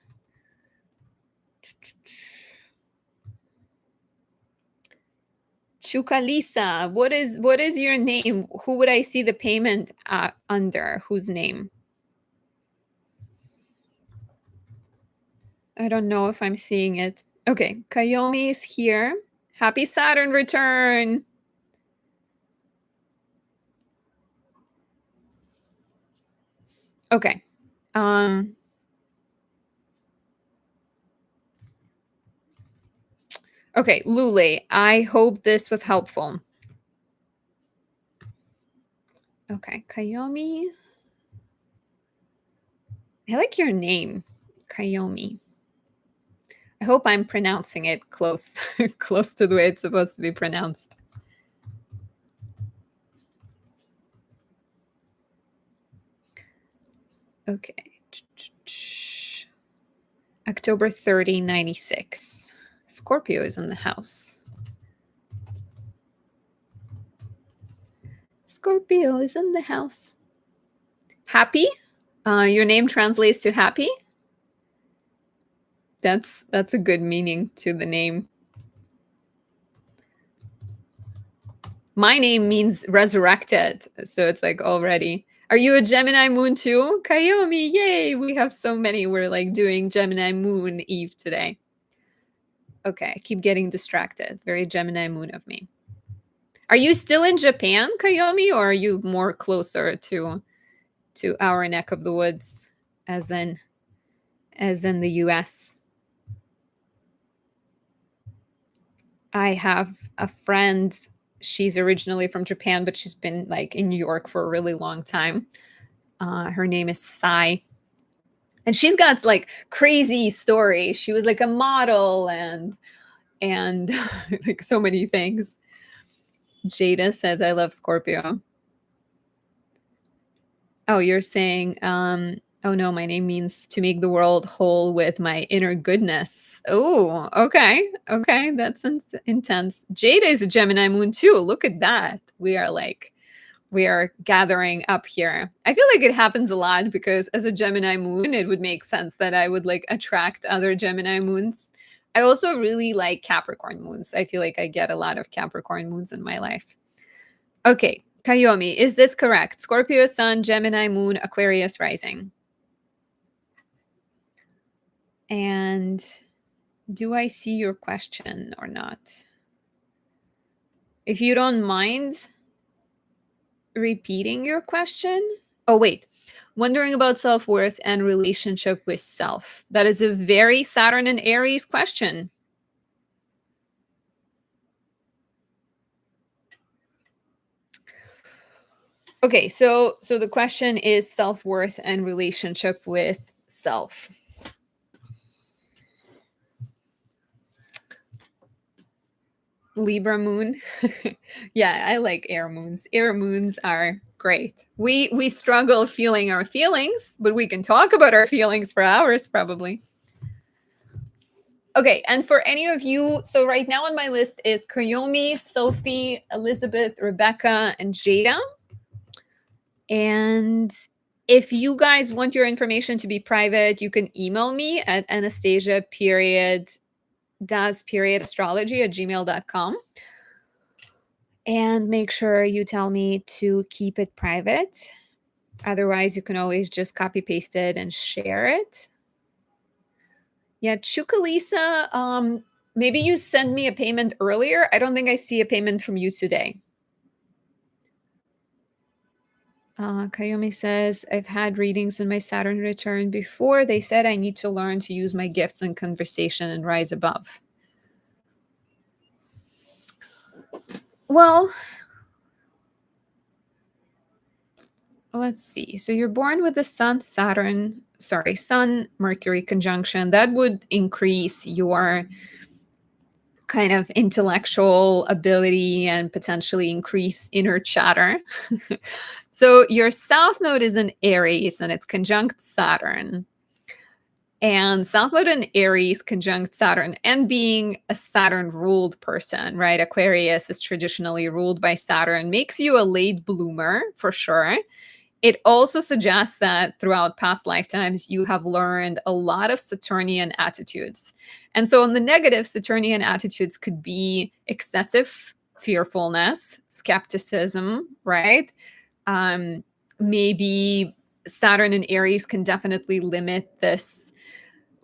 Chukalisa, what is your name? Who would I see the payment under? Whose name? I don't know if I'm seeing it. Okay, Kyomi is here. Happy Saturn return. Okay. Okay, Lule, I hope this was helpful. Okay, Kyomi. I like your name, Kyomi. I hope I'm pronouncing it close to the way it's supposed to be pronounced. Okay. October 30, 96. Scorpio is in the house. Scorpio is in the house. Happy? Your name translates to happy? That's a good meaning to the name. My name means resurrected, so it's like already. Are you a Gemini moon too? Kyomi, yay! We have so many. We're like doing Gemini moon Eve today. Okay, I keep getting distracted. Very Gemini moon of me. Are you still in Japan, Kyomi, or are you more closer to our neck of the woods, as in the US? I have a friend. She's originally from Japan, but she's been like in New York for a really long time. Her name is Sai. And she's got like crazy stories. She was like a model and like so many things. Jada says, I love Scorpio. Oh, you're saying, oh no, my name means to make the world whole with my inner goodness. Oh, okay. Okay. That's intense. Jada is a Gemini moon too. Look at that. We are gathering up here. I feel like it happens a lot because as a Gemini moon, it would make sense that I would like attract other Gemini moons. I also really like Capricorn moons. I feel like I get a lot of Capricorn moons in my life. Okay, Kyomi, is this correct? Scorpio sun, Gemini moon, Aquarius rising. And do I see your question or not? If you don't mind repeating your question. Oh, wait. Wondering about self-worth and relationship with self. That is a very Saturn and Aries question. Okay, so the question is self-worth and relationship with self. Libra moon. Yeah, I like air moons. Air moons are great. We struggle feeling our feelings, but we can talk about our feelings for hours probably. Okay, and for any of you, so right now on my list is Kyomi, Sophie, Elizabeth, Rebecca, and Jada. And if you guys want your information to be private, you can email me at Anastasia astrology@gmail.com. And make sure you tell me to keep it private. Otherwise, you can always just copy paste it and share it. Yeah, Chukalisa, maybe you send me a payment earlier. I don't think I see a payment from you today. Kyomi says, I've had readings on my Saturn return before. They said I need to learn to use my gifts in conversation and rise above. Well, let's see. So you're born with the Sun Mercury conjunction. That would increase your kind of intellectual ability and potentially increase inner chatter. So your South Node is in Aries and it's conjunct Saturn. And South Node in Aries conjunct Saturn, and being a Saturn ruled person, right? Aquarius is traditionally ruled by Saturn, makes you a late bloomer for sure. It also suggests that throughout past lifetimes, you have learned a lot of Saturnian attitudes. And so on the negative, Saturnian attitudes could be excessive fearfulness, skepticism, right? Maybe Saturn and Aries can definitely limit this.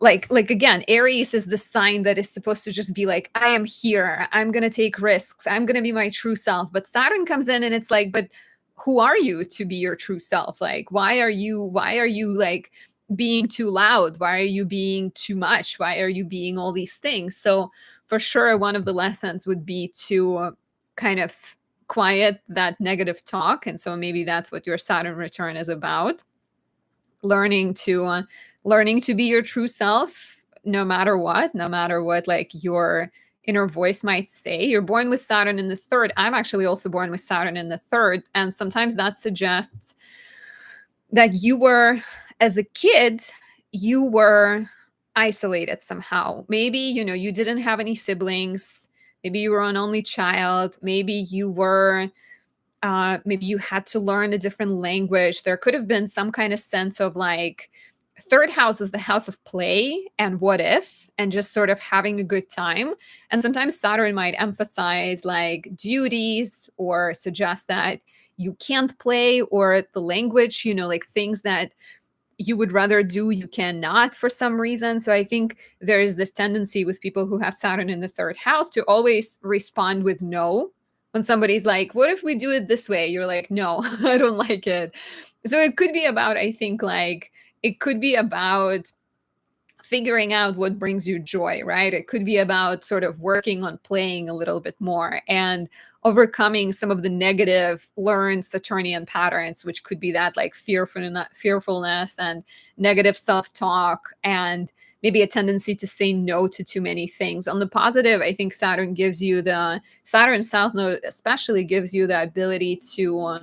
Like again, Aries is the sign that is supposed to just be like, I am here, I'm going to take risks, I'm going to be my true self. But Saturn comes in and it's like, but who are you to be your true self? Like, why are you like being too loud? Why are you being too much? Why are you being all these things? So for sure, one of the lessons would be to kind of quiet that negative talk. And so maybe that's what your Saturn return is about. Learning to be your true self, no matter what like your inner voice might say. You're born with Saturn in the third. I'm actually also born with Saturn in the third. And sometimes that suggests that you were, as a kid, you were isolated somehow. Maybe, you didn't have any siblings. Maybe you were an only child. Maybe you were, maybe you had to learn a different language. There could have been some kind of sense of like, third house is the house of play and what if, and just sort of having a good time. And sometimes Saturn might emphasize like duties or suggest that you can't play, or the language, like things that you would rather do, you cannot for some reason. So I think there is this tendency with people who have Saturn in the third house to always respond with no. When somebody's like, what if we do it this way? You're like, no, I don't like it. So it could be about, I think, like, it could be about figuring out what brings you joy, right? It could be about sort of working on playing a little bit more and overcoming some of the negative learned Saturnian patterns, which could be that like fearfulness and negative self-talk, and maybe a tendency to say no to too many things. On the positive, I think Saturn South Node especially gives you the ability to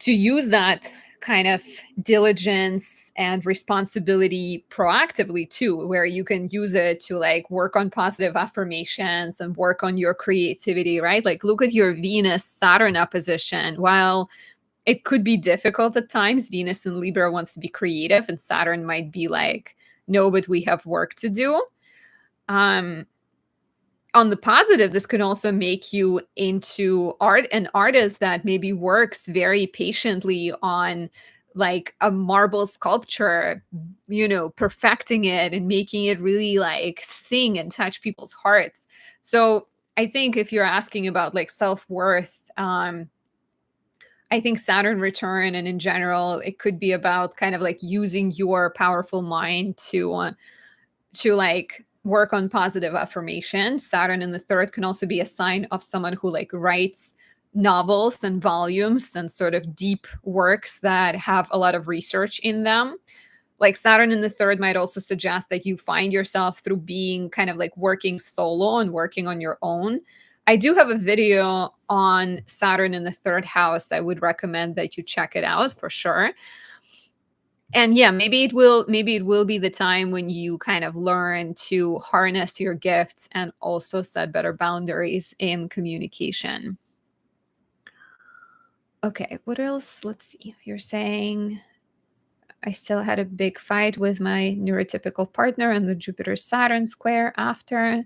use that kind of diligence and responsibility proactively too, where you can use it to like work on positive affirmations and work on your creativity, right? Like look at your Venus Saturn opposition. While it could be difficult at times, Venus in Libra wants to be creative and Saturn might be like, no, but we have work to do. On the positive, this could also make you into an artist that maybe works very patiently on like a marble sculpture, perfecting it and making it really like sing and touch people's hearts. So I think if you're asking about like self-worth, I think Saturn return and in general, it could be about kind of like using your powerful mind to like work on positive affirmation. Saturn in the third can also be a sign of someone who like writes novels and volumes and sort of deep works that have a lot of research in them. Like Saturn in the third might also suggest that you find yourself through being kind of like working solo and working on your own. I do have a video on Saturn in the third house. I would recommend that you check it out for sure. And yeah, maybe it will be the time when you kind of learn to harness your gifts and also set better boundaries in communication. Okay, what else? Let's see. You're saying I still had a big fight with my neurotypical partner and the Jupiter Saturn square after. I'm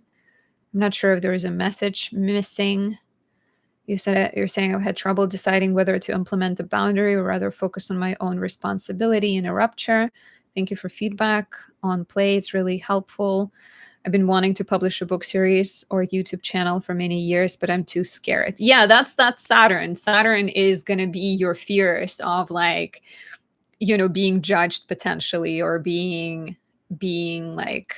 not sure if there is a message missing. You're saying I've had trouble deciding whether to implement a boundary or rather focus on my own responsibility in a rupture. Thank you for feedback on play. It's really helpful. I've been wanting to publish a book series or YouTube channel for many years, but I'm too scared. Yeah, that's Saturn. Saturn is going to be your fears of like, being judged potentially, or being like,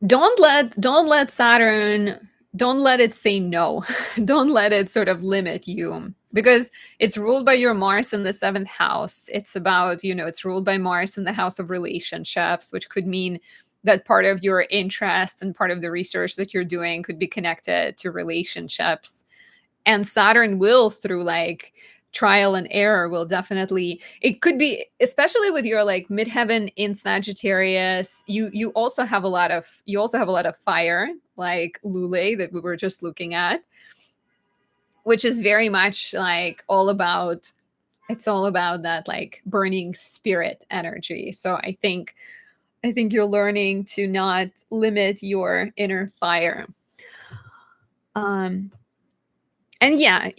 don't let Saturn, don't let it say no. Don't let it sort of limit you, because it's ruled by your Mars in the seventh house. It's about, it's ruled by Mars in the house of relationships, which could mean that part of your interest and part of the research that you're doing could be connected to relationships. And Saturn will, through like trial and error, will definitely, it could be, especially with your like midheaven in Sagittarius, you also have a lot of fire, like Lule that we were just looking at, which is very much like it's all about that like burning spirit energy. So I think you're learning to not limit your inner fire. And yeah,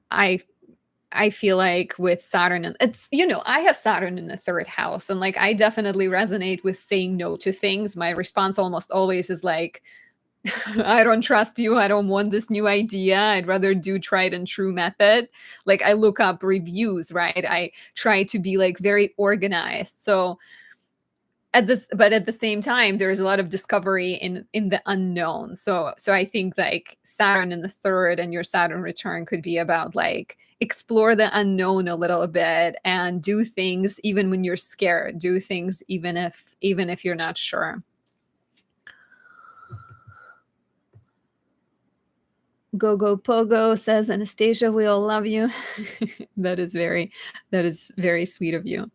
I feel like with Saturn, and it's, I have Saturn in the third house, and like I definitely resonate with saying no to things. My response almost always is like, I don't trust you. I don't want this new idea. I'd rather do tried and true method. Like I look up reviews, right? I try to be like very organized. So but at the same time, there's a lot of discovery in the unknown. So I think like Saturn in the third and your Saturn return could be about like explore the unknown a little bit and do things even when you're scared. Do things even if you're not sure. Go Pogo says, Anastasia, we all love you. That is very sweet of you.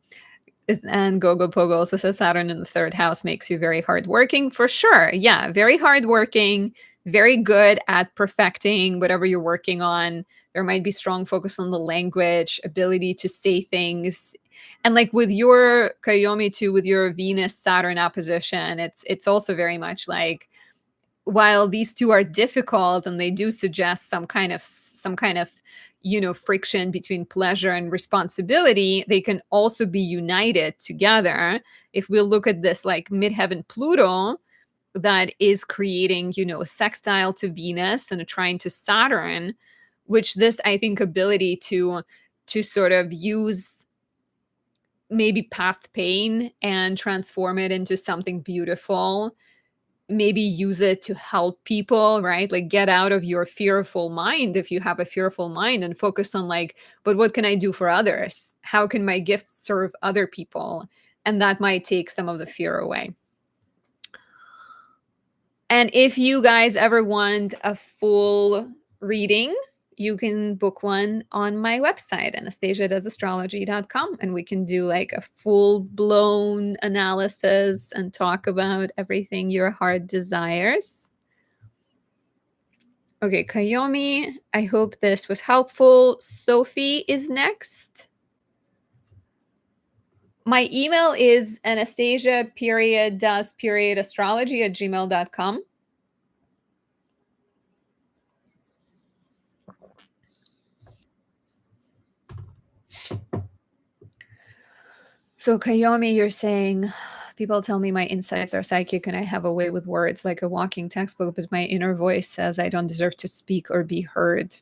And Gogo Pogo also says Saturn in the third house makes you very hardworking. For sure. Yeah, very hardworking, very good at perfecting whatever you're working on. There might be strong focus on the language, ability to say things. And like with your Kyomi too, with your Venus Saturn opposition, it's also very much like, while these two are difficult and they do suggest some kind of friction between pleasure and responsibility, they can also be united together. If we look at this like midheaven Pluto that is creating, a sextile to Venus and a trine to Saturn, which this, I think, ability to sort of use maybe past pain and transform it into something beautiful. Maybe use it to help people, right? Like get out of your fearful mind if you have a fearful mind and focus on like, but what can I do for others? How can my gifts serve other people? And that might take some of the fear away. And if you guys ever want a full reading, you can book one on my website, anastasiadoesastrology.com, and we can do like a full-blown analysis and talk about everything your heart desires. Okay, Kyomi, I hope this was helpful. Sophie is next. My email is anastasia.does.astrology@gmail.com. So Kyomi, you're saying, people tell me my insights are psychic and I have a way with words like a walking textbook, but my inner voice says I don't deserve to speak or be heard.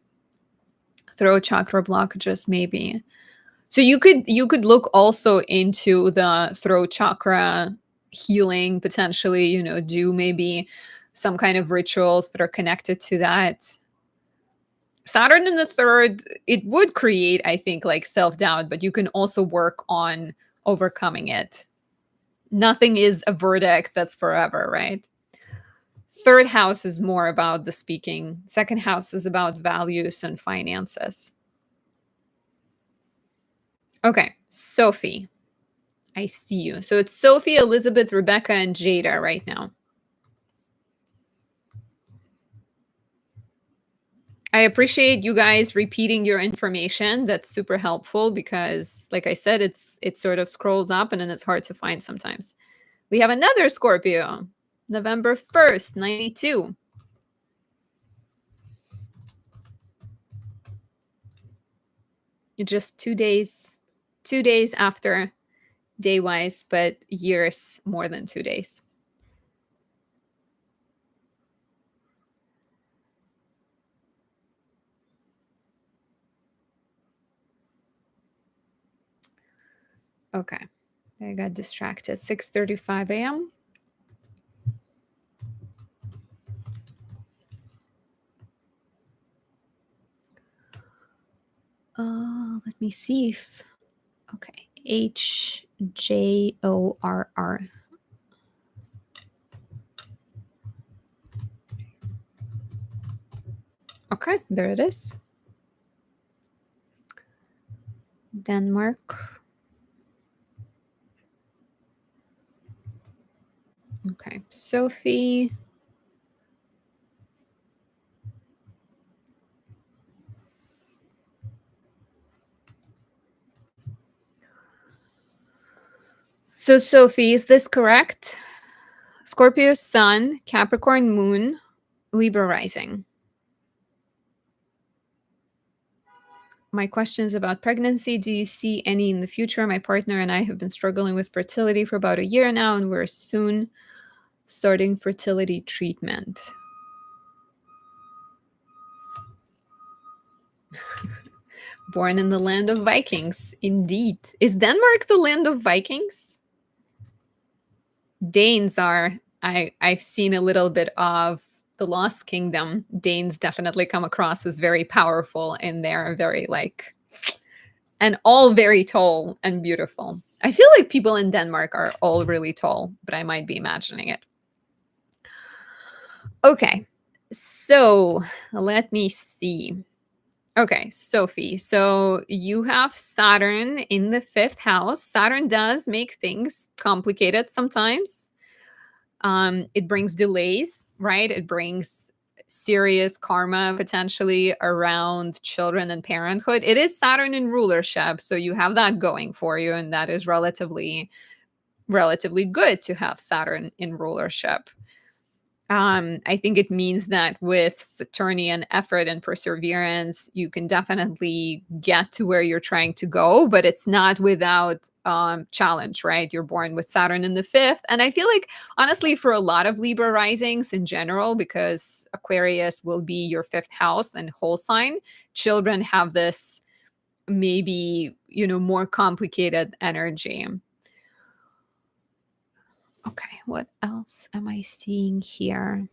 Throat chakra blockages, maybe. So you could look also into the throat chakra healing potentially, do maybe some kind of rituals that are connected to that. Saturn in the third, it would create, I think, like self-doubt, but you can also work on overcoming it. Nothing is a verdict that's forever, right? Third house is more about the speaking. Second house is about values and finances. Okay, Sophie. I see you. So it's Sophie, Elizabeth, Rebecca, and Jada right now. I appreciate you guys repeating your information. That's super helpful because, like I said, it sort of scrolls up and then it's hard to find sometimes. We have another Scorpio, November 1st, 92. Just 2 days after day-wise, but years more than 2 days. Okay. I got distracted. 6:35 a.m. Let me see if okay. HJORR. Okay, there it is. Denmark. Okay, Sophie. So Sophie, is this correct? Scorpio Sun, Capricorn Moon, Libra Rising. My question is about pregnancy. Do you see any in the future? My partner and I have been struggling with fertility for about a year now, and we're soon starting fertility treatment. Born in the land of Vikings, indeed. Is Denmark the land of Vikings? Danes are. I've seen a little bit of the Lost Kingdom. Danes definitely come across as very powerful, and they're very like, and all very tall and beautiful. I feel like people in Denmark are all really tall, but I might be imagining it. Okay, so let me see. Okay, Sophie. So you have Saturn in the 5th house. Saturn does make things complicated sometimes. It brings delays, right? It brings serious karma potentially around children and parenthood. It is Saturn in rulership, so you have that going for you, and that is relatively good to have Saturn in rulership. I think it means that with Saturnian effort and perseverance, you can definitely get to where you're trying to go, but it's not without challenge, right? You're born with Saturn in the 5th. And I feel like, honestly, for a lot of Libra risings in general, because Aquarius will be your 5th house and whole sign, children have this maybe, more complicated energy. Okay, what else am I seeing here?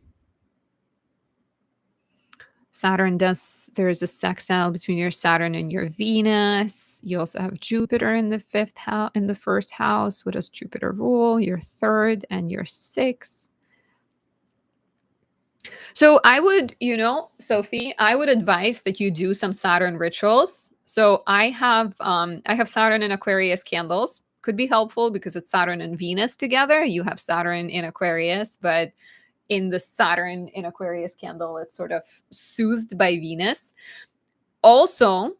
There's a sextile between your Saturn and your Venus. You also have Jupiter in the fifth house, in the first house. What does Jupiter rule? Your third and your sixth. So I would, Sophie, I would advise that you do some Saturn rituals. So I have Saturn and Aquarius candles. Could be helpful because it's Saturn and Venus together. You have Saturn in Aquarius, but in the Saturn in Aquarius candle, it's sort of soothed by Venus. Also,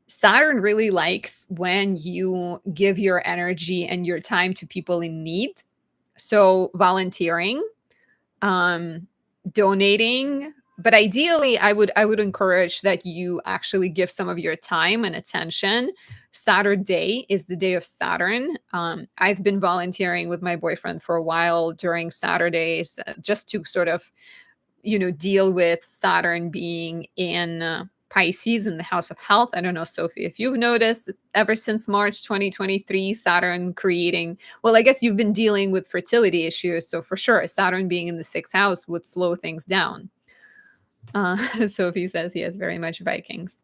Saturn really likes when you give your energy and your time to people in need. So volunteering, um, donating, but ideally I would encourage that you actually give some of your time and attention. Saturday is the day of Saturn. I've been volunteering with my boyfriend for a while during Saturdays, just to sort of deal with Saturn being in Pisces in the house of health. I don't know, Sophie, if you've noticed ever since March 2023, Saturn creating, well, I guess you've been dealing with fertility issues. So for sure, Saturn being in the sixth house would slow things down. Sophie says he has very much Vikings.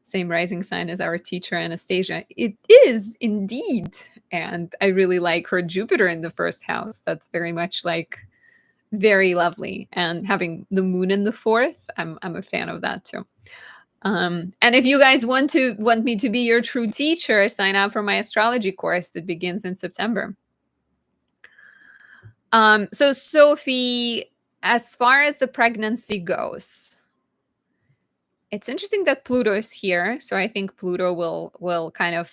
Same rising sign as our teacher, Anastasia. It is indeed. And I really like her Jupiter in the first house. That's very much like very lovely. And having the moon in the fourth, I'm a fan of that too. And if you guys want me to be your true teacher, sign up for my astrology course that begins in September. So Sophie, as far as the pregnancy goes, it's interesting that Pluto is here. So I think Pluto will kind of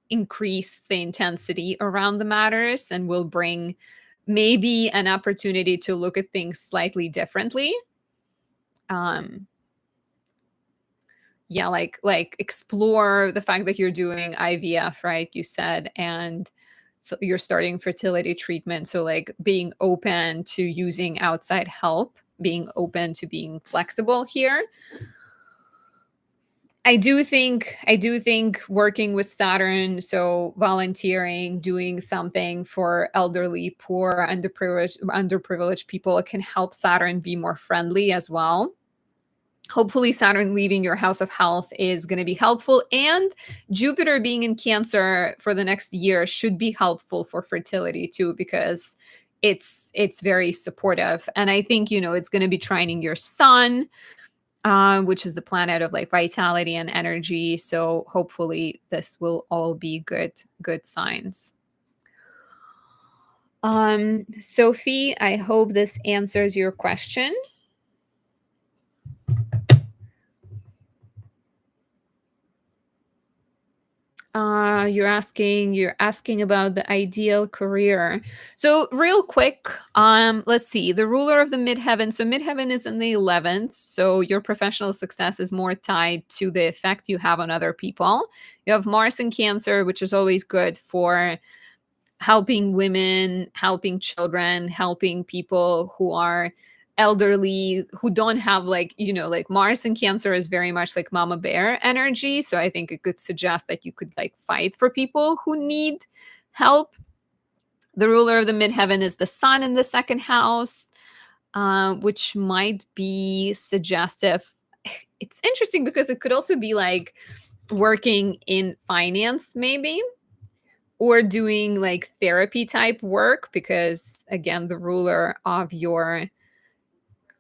increase the intensity around the matters and will bring maybe an opportunity to look at things slightly differently. Yeah, like explore the fact that you're doing IVF, right? You said, and you're starting fertility treatment. So like being open to using outside help, being open to being flexible here. I do think working with Saturn, so volunteering, doing something for elderly, poor, underprivileged people can help Saturn be more friendly as well. Hopefully Saturn leaving your house of health is going to be helpful, and Jupiter being in Cancer for the next year should be helpful for fertility too, because it's very supportive. And I think it's going to be trining your sun, which is the planet of like vitality and energy. So hopefully this will all be good signs. Sophie, I hope this answers your question. You're asking about the ideal career. So real quick, let's see. The ruler of the midheaven. So midheaven is in the 11th. So your professional success is more tied to the effect you have on other people. You have Mars in Cancer, which is always good for helping women, helping children, helping people who are elderly, who don't have like Mars in Cancer is very much like mama bear energy. So I think it could suggest that you could like fight for people who need help. The ruler of the midheaven is the sun in the second house, which might be suggestive. It's interesting because it could also be like working in finance, maybe, or doing like therapy type work, because again, the ruler of your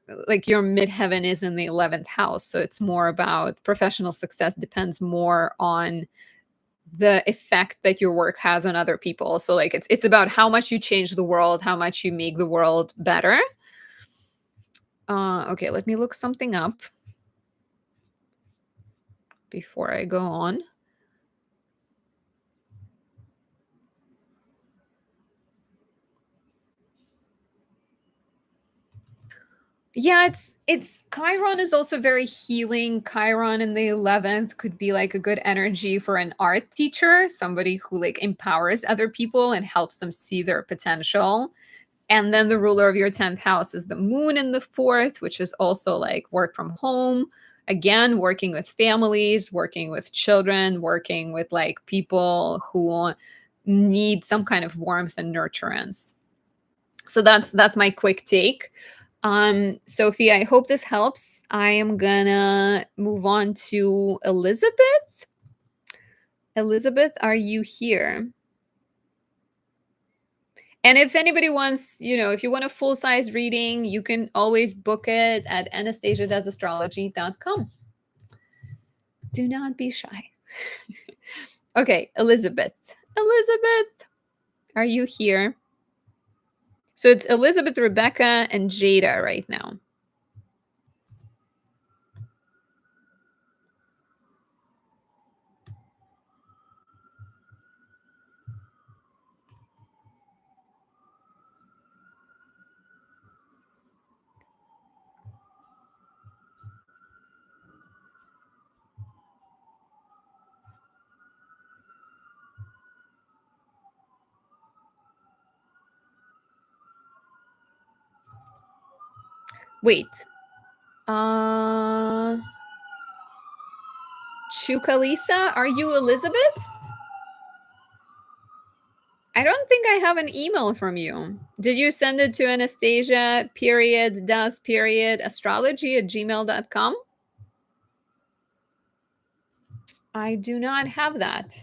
midheaven is in the 11th house. So it's more about professional success, depends more on the effect that your work has on other people. So like it's about how much you change the world, how much you make the world better. Okay, let me look something up before I go on. Yeah, it's Chiron is also very healing. Chiron in the 11th could be like a good energy for an art teacher, somebody who like empowers other people and helps them see their potential. And then the ruler of your 10th house is the moon in the fourth, which is also like work from home. again, working with families, working with children, working with like people who need some kind of warmth and nurturance. So that's my quick take. Sophie, I hope this helps. I am gonna move on to Elizabeth. Elizabeth, are you here? And if anybody wants, if you want a full-size reading, you can always book it at anastasiadoesastrology.com. Do not be shy. Okay, Elizabeth. Elizabeth, are you here? So it's Elizabeth, Rebecca, and Jada right now. Wait. Chukalisa, are you Elizabeth? I don't think I have an email from you. Did you send it to Anastasia, astrology@gmail.com? I do not have that.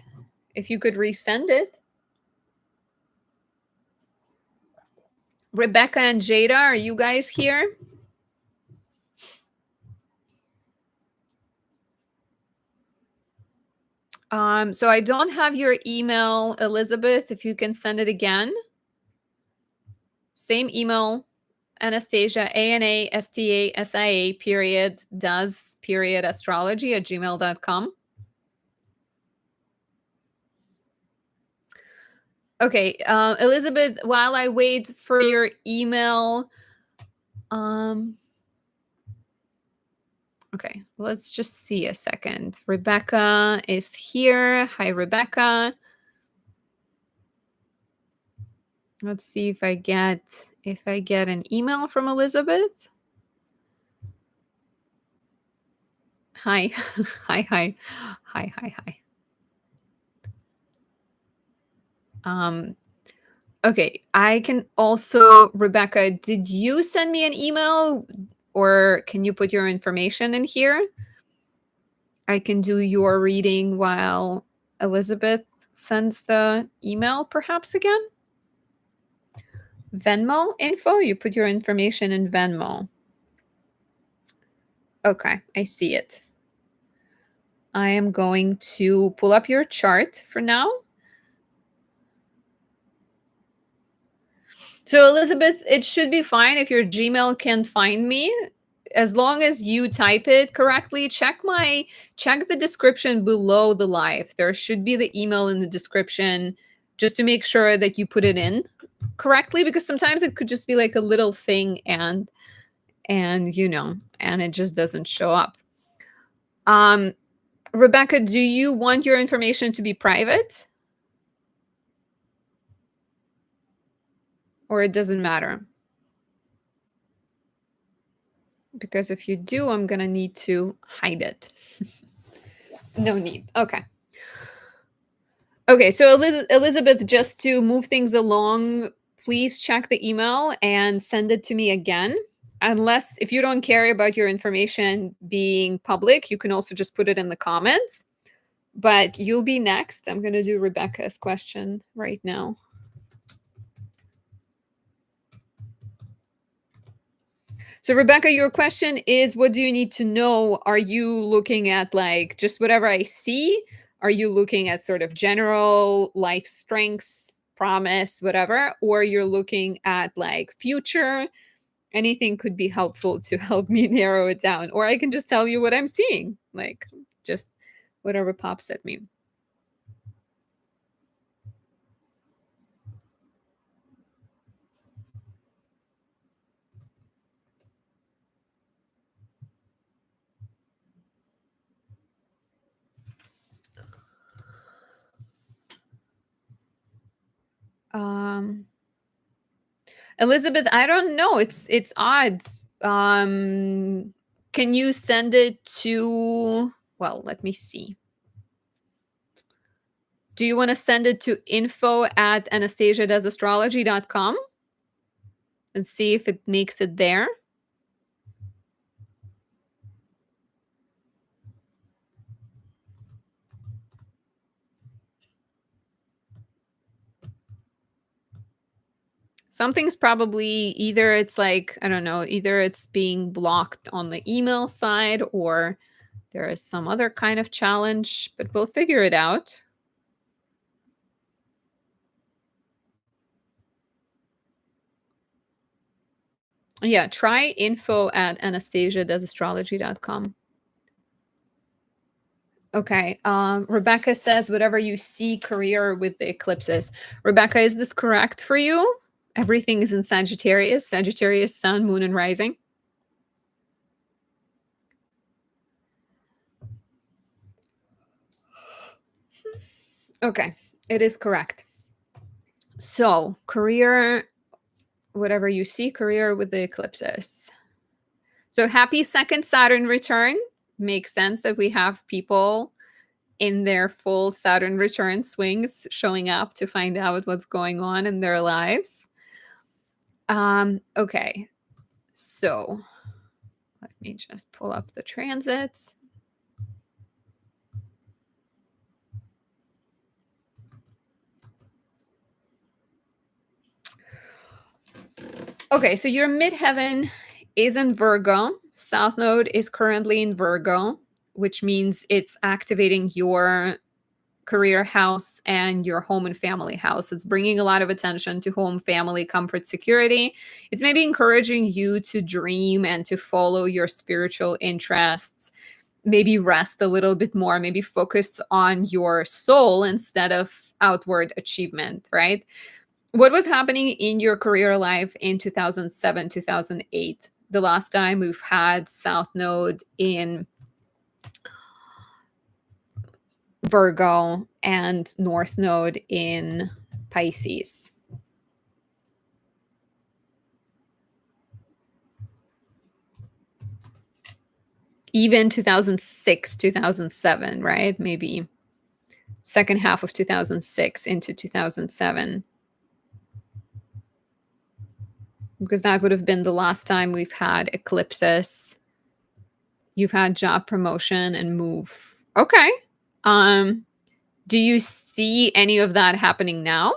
If you could resend it. Rebecca and Jada, are you guys here? So I don't have your email, Elizabeth. If you can send it again. Same email, Anastasia, ANASTASIA, astrology@gmail.com. Okay, Elizabeth, while I wait for your email, okay, let's just see a second. Rebecca is here. Hi, Rebecca. Let's see if I get an email from Elizabeth. Hi. Hi. Okay, I can also, Rebecca, did you send me an email or can you put your information in here? I can do your reading while Elizabeth sends the email perhaps again. Venmo info, you put your information in Venmo. Okay, I see it. I am going to pull up your chart for now. So Elizabeth, it should be fine if your Gmail can't find me. As long as you type it correctly, check the description below the live. There should be the email in the description just to make sure that you put it in correctly, because sometimes it could just be like a little thing and it just doesn't show up. Rebecca, do you want your information to be private? Or it doesn't matter? Because if you do, I'm gonna need to hide it. No need. Okay. Okay, so Elizabeth, just to move things along, please check the email and send it to me again. Unless, if you don't care about your information being public, you can also just put it in the comments. But you'll be next. I'm going to do Rebecca's question right now. So Rebecca, your question is, what do you need to know? Are you looking at like just whatever I see? Are you looking at sort of general life strengths, promise, whatever? Or you're looking at like future? Anything could be helpful to help me narrow it down. Or I can just tell you what I'm seeing, like just whatever pops at me. Elizabeth, I don't know. It's odd. Can you send it to, well, let me see. Do you want to send it to info@anastasiadoesastrology.com and see if it makes it there? Something's probably either it's like, I don't know, either it's being blocked on the email side or there is some other kind of challenge, but we'll figure it out. Yeah, try info@anastasiadoesastrology.com. Okay. Rebecca says, whatever you see, career with the eclipses. Rebecca, is this correct for you? Everything is in Sagittarius, Sagittarius, sun, moon, and rising. Okay, it is correct. So, career, whatever you see, career with the eclipses. So, happy second Saturn return. Makes sense that we have people in their full Saturn return swings showing up to find out what's going on in their lives. Okay. So, let me just pull up the transits. Okay, so your midheaven is in Virgo. South node is currently in Virgo, which means it's activating your career house and your home and family house. It's bringing a lot of attention to home, family, comfort, security. It's maybe encouraging you to dream and to follow your spiritual interests, maybe rest a little bit more, maybe focus on your soul instead of outward achievement, right? What was happening in your career life in 2007, 2008? The last time we've had South Node in Virgo and North Node in Pisces. Even 2006, 2007, right? Maybe second half of 2006 into 2007. Because that would have been the last time we've had eclipses. You've had job promotion and move. Okay. Do you see any of that happening now?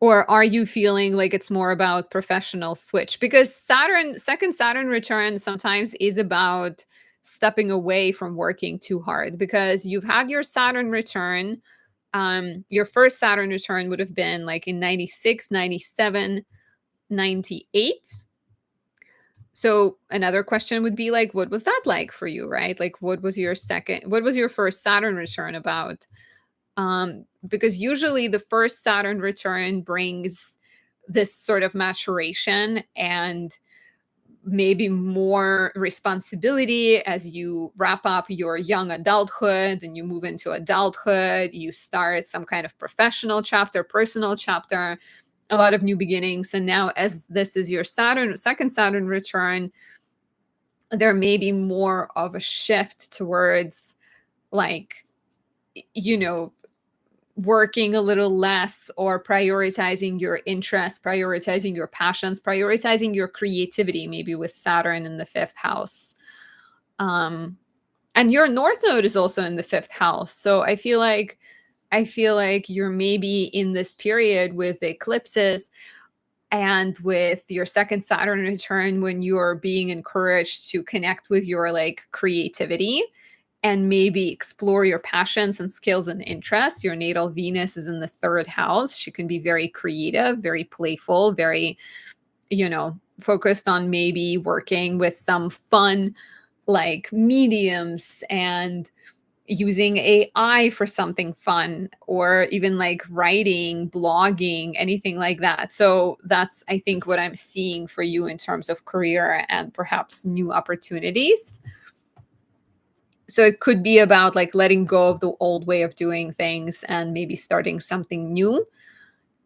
Or are you feeling like it's more about professional switch? Because Saturn, second Saturn return sometimes is about stepping away from working too hard because you've had your Saturn return. Your first Saturn return would have been like in 96, 97, 98. So another question would be like, what was that like for you, right? Like, what was your first Saturn return about? Because usually the first Saturn return brings this sort of maturation and maybe more responsibility as you wrap up your young adulthood and you move into adulthood. You start some kind of professional chapter, personal chapter, a lot of new beginnings. And now, as this is your second Saturn return, there may be more of a shift towards, like, working a little less or prioritizing your interests, prioritizing your passions, prioritizing your creativity, maybe with Saturn in the fifth house. And your North Node is also in the fifth house. So I feel like you're maybe in this period with eclipses and with your second Saturn return when you're being encouraged to connect with your like creativity and maybe explore your passions and skills and interests. Your natal Venus is in the third house. She can be very creative, very playful, very, focused on maybe working with some fun like mediums and using AI for something fun, or even like writing, blogging, anything like that. So that's, I think, what I'm seeing for you in terms of career and perhaps new opportunities. So it could be about like letting go of the old way of doing things and maybe starting something new,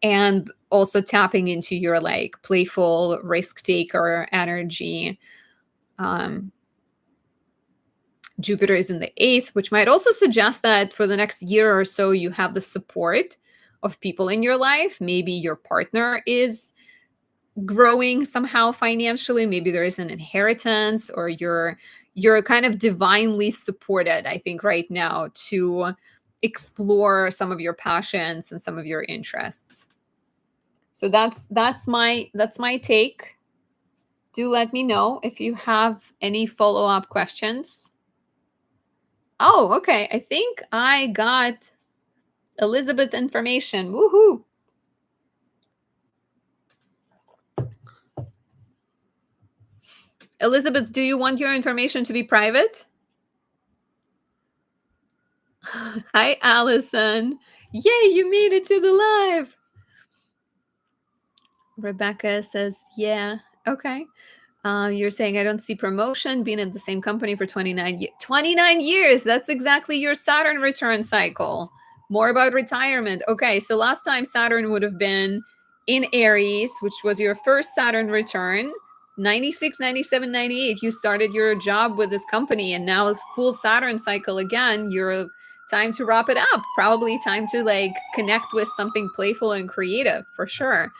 and also tapping into your like playful risk taker energy. Um, Jupiter is in the 8th, which might also suggest that for the next year or so, you have the support of people in your life. Maybe your partner is growing somehow financially. Maybe there is an inheritance, or you're kind of divinely supported, I think, right now to explore some of your passions and some of your interests. So that's my take. Do let me know if you have any follow-up questions. Oh, okay. I think I got Elizabeth information. Woohoo. Elizabeth, do you want your information to be private? Hi, Allison. Yay, you made it to the live. Rebecca says, yeah. Okay. You're saying I don't see promotion being in the same company for 29 years. That's exactly your Saturn return cycle. More about retirement. Okay, so last time Saturn would have been in Aries, which was your first Saturn return. 96, 97, 98. You started your job with this company, and now full Saturn cycle again. You're time to wrap it up. Probably time to like connect with something playful and creative for sure.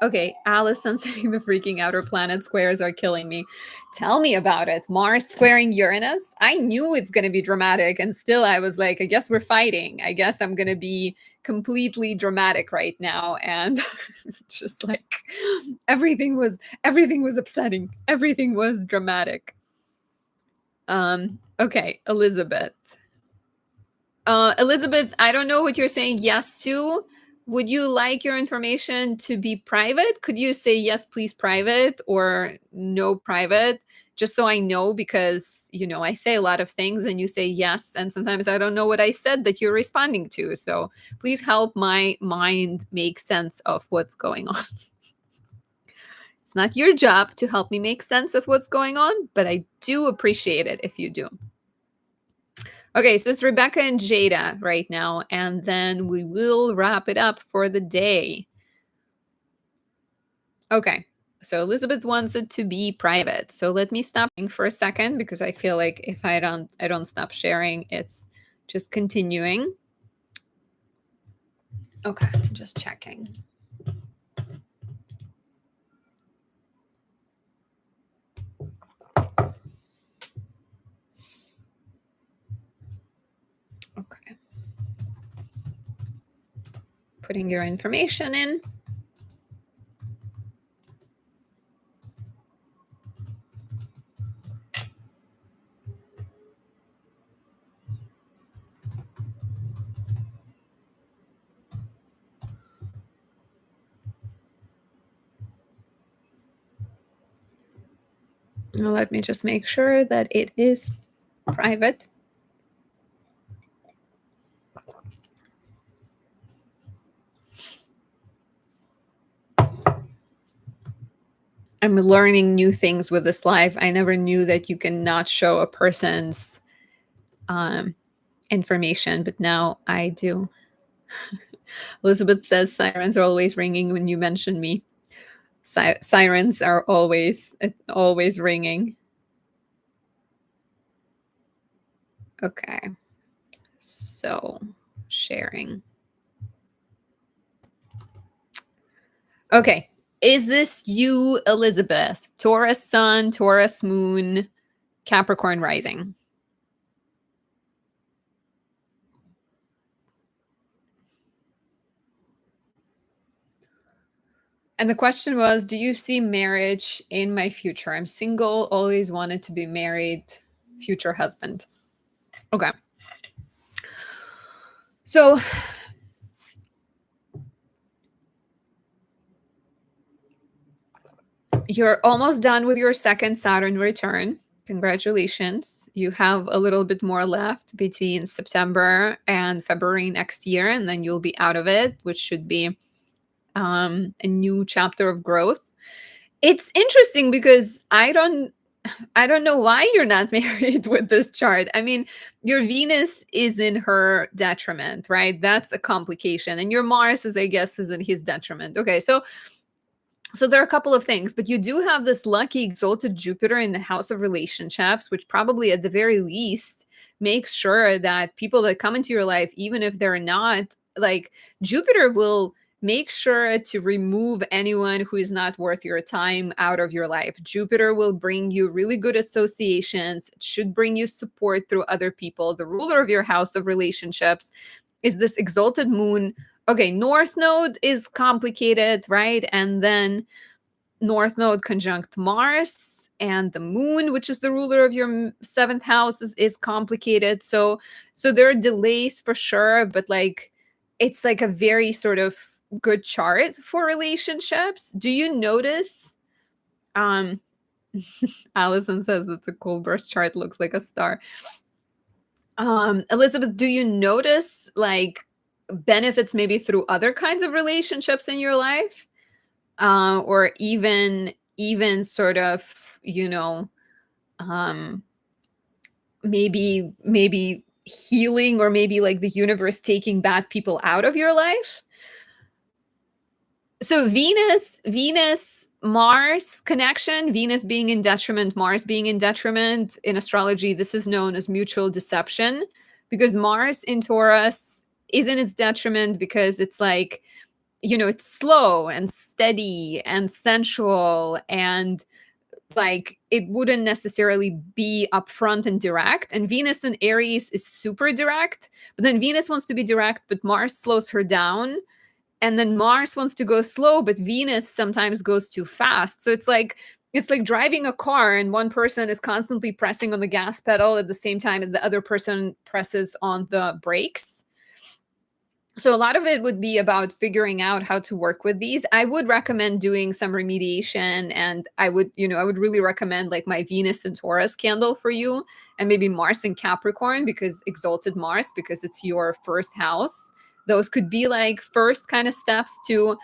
Okay, Allison saying the freaking outer planet squares are killing me. Tell me about it. Mars squaring Uranus. I knew it's going to be dramatic, and still I was like, I guess we're fighting. I guess I'm going to be completely dramatic right now, and it's just like everything was upsetting. Everything was dramatic. Okay, Elizabeth. Elizabeth, I don't know what you're saying yes to. Would you like your information to be private? Could you say yes, please, private, or no, private? Just so I know, because, I say a lot of things and you say yes, and sometimes I don't know what I said that you're responding to. So please help my mind make sense of what's going on. It's not your job to help me make sense of what's going on, but I do appreciate it if you do. Okay, so it's Rebecca and Jada right now, and then we will wrap it up for the day. Okay, so Elizabeth wants it to be private. So let me stop for a second, because I feel like if I don't stop sharing, it's just continuing. Okay, just checking. Okay. Putting your information in. Now let me just make sure that it is private. I'm learning new things with this live. I never knew that you can not show a person's information, but now I do. Elizabeth says sirens are always ringing when you mention me. Sirens are always ringing. Okay. So, sharing. Okay. Is this you, Elizabeth? Taurus sun, Taurus moon, Capricorn rising. And the question was, do you see marriage in my future? I'm single, always wanted to be married, future husband. Okay. So you're almost done with your second Saturn return. Congratulations. You have a little bit more left between September and February next year, and then you'll be out of it, which should be a new chapter of growth. It's interesting because I don't know why you're not married with this chart. I mean, your Venus is in her detriment, right? That's a complication. And your Mars is, I guess, is in his detriment. Okay, so So there are a couple of things, but you do have this lucky exalted Jupiter in the house of relationships, which probably at the very least makes sure that people that come into your life, even if they're not like Jupiter, will make sure to remove anyone who is not worth your time out of your life. Jupiter will bring you really good associations. It should bring you support through other people. The ruler of your house of relationships is this exalted moon. Okay, North Node is complicated, right? And then North Node conjunct Mars and the moon, which is the ruler of your seventh house, is complicated. So there are delays for sure, but like it's like a very sort of good chart for relationships. Do you notice? Um Allison says that the cool burst chart looks like a star. Elizabeth, do you notice like benefits maybe through other kinds of relationships in your life? Or even sort of, you know, um, maybe healing, or maybe like the universe taking bad people out of your life? So Venus Mars connection, Venus being in detriment, Mars being in detriment, in astrology this is known as mutual deception, because Mars in Taurus is in its detriment because it's like, you know, it's slow and steady and sensual, and like it wouldn't necessarily be upfront and direct. And Venus in Aries is super direct, but then Venus wants to be direct, but Mars slows her down. And then Mars wants to go slow, but Venus sometimes goes too fast. So it's like driving a car and one person is constantly pressing on the gas pedal at the same time as the other person presses on the brakes. So a lot of it would be about figuring out how to work with these. I would recommend doing some remediation, and I would really recommend like my Venus and Taurus candle for you, and maybe Mars and Capricorn, because exalted Mars, because it's your first house. Those could be like first kind of steps to,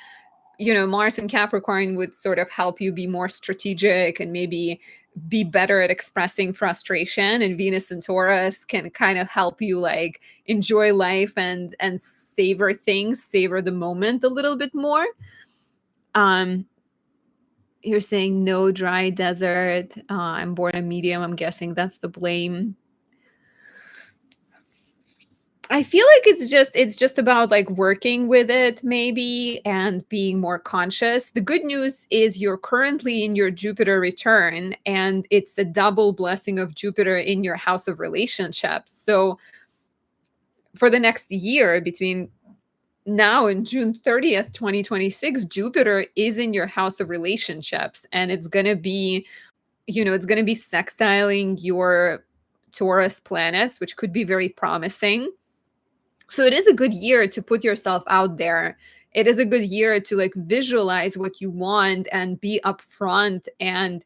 you know, Mars and Capricorn would sort of help you be more strategic and maybe be better at expressing frustration, and Venus and Taurus can kind of help you like enjoy life and savor things, savor the moment a little bit more. um you're saying no dry desert. I'm born a medium, I'm guessing that's the blame. I feel like it's just about like working with it maybe and being more conscious. The good news is you're currently in your Jupiter return, and it's a double blessing of Jupiter in your house of relationships. So for the next year, between now and June 30th, 2026, Jupiter is in your house of relationships, and it's going to be, you know, it's going to be sextiling your Taurus planets, which could be very promising. So it is a good year to put yourself out there. It is a good year to like visualize what you want and be upfront and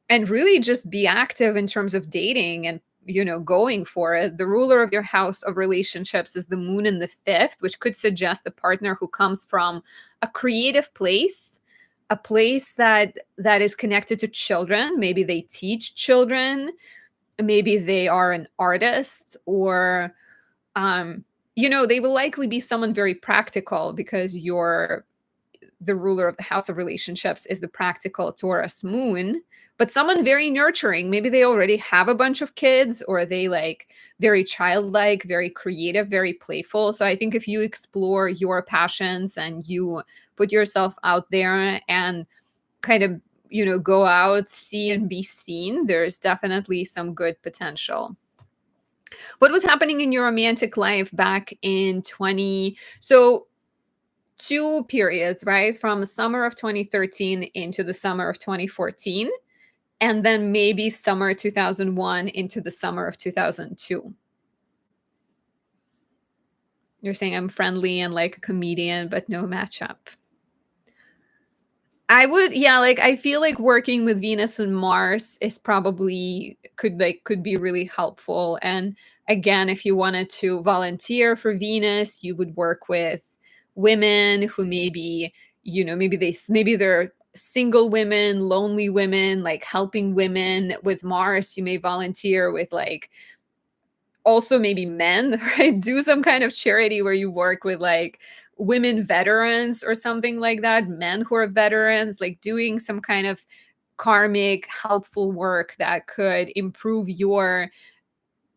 really just be active in terms of dating and, you know, going for it. The ruler of your house of relationships is the moon in the fifth, which could suggest a partner who comes from a creative place, a place that is connected to children. Maybe they teach children, maybe they are an artist, or you know, they will likely be someone very practical, because the ruler of the house of relationships is the practical Taurus moon, but someone very nurturing. Maybe they already have a bunch of kids, or they like very childlike, very creative, very playful. So I think if you explore your passions and you put yourself out there and kind of, you know, go out, see and be seen, there's definitely some good potential. What was happening in your romantic life back in 20? So two periods, right? From the summer of 2013 into the summer of 2014, and then maybe summer 2001 into the summer of 2002. You're saying I'm friendly and like a comedian, but no matchup. I would, yeah, like I feel like working with Venus and Mars is probably could be really helpful. And again, if you wanted to volunteer for Venus, you would work with women who maybe, you know, maybe they're single women, lonely women, like helping women. With Mars, you may volunteer with like also maybe men, right? Do some kind of charity where you work with like women veterans or something like that, men who are veterans, like doing some kind of karmic helpful work that could improve your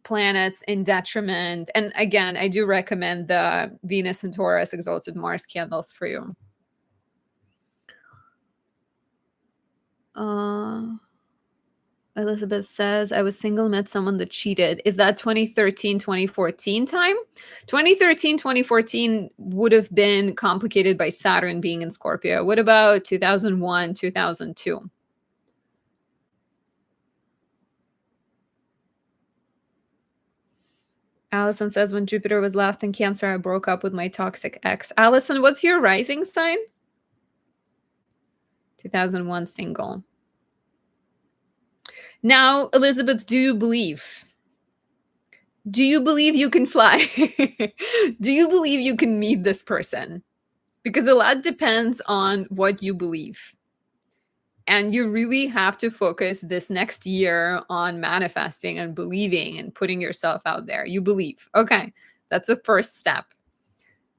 planets in detriment. And again, I do recommend the Venus and Taurus exalted Mars candles for you. Elizabeth says, I was single, met someone that cheated. Is that 2013, 2014 time? 2013, 2014 would have been complicated by Saturn being in Scorpio. What about 2001, 2002? Allison says, when Jupiter was last in Cancer, I broke up with my toxic ex. Allison, what's your rising sign? 2001 single. Now, Elizabeth, do you believe? Do you believe you can fly? Do you believe you can meet this person? Because a lot depends on what you believe. And you really have to focus this next year on manifesting and believing and putting yourself out there. You believe. Okay, that's the first step.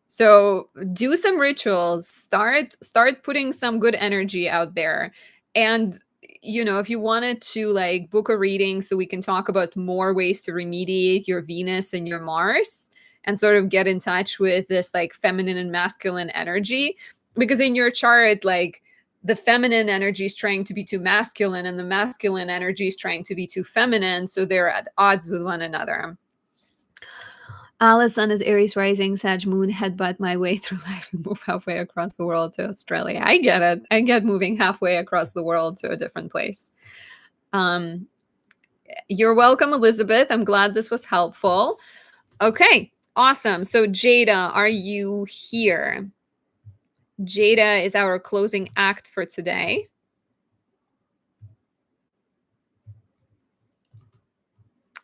So do some rituals, start putting some good energy out there. And if you wanted to like book a reading so we can talk about more ways to remediate your Venus and your Mars and sort of get in touch with this like feminine and masculine energy, because in your chart, like the feminine energy is trying to be too masculine and the masculine energy is trying to be too feminine, so they're at odds with one another. Allison is Aries rising, Sag moon, headbutt my way through life and move halfway across the world to Australia. I get it. I get moving halfway across the world to a different place. You're welcome, Elizabeth. I'm glad this was helpful. Okay, awesome. So Jada, are you here? Jada is our closing act for today.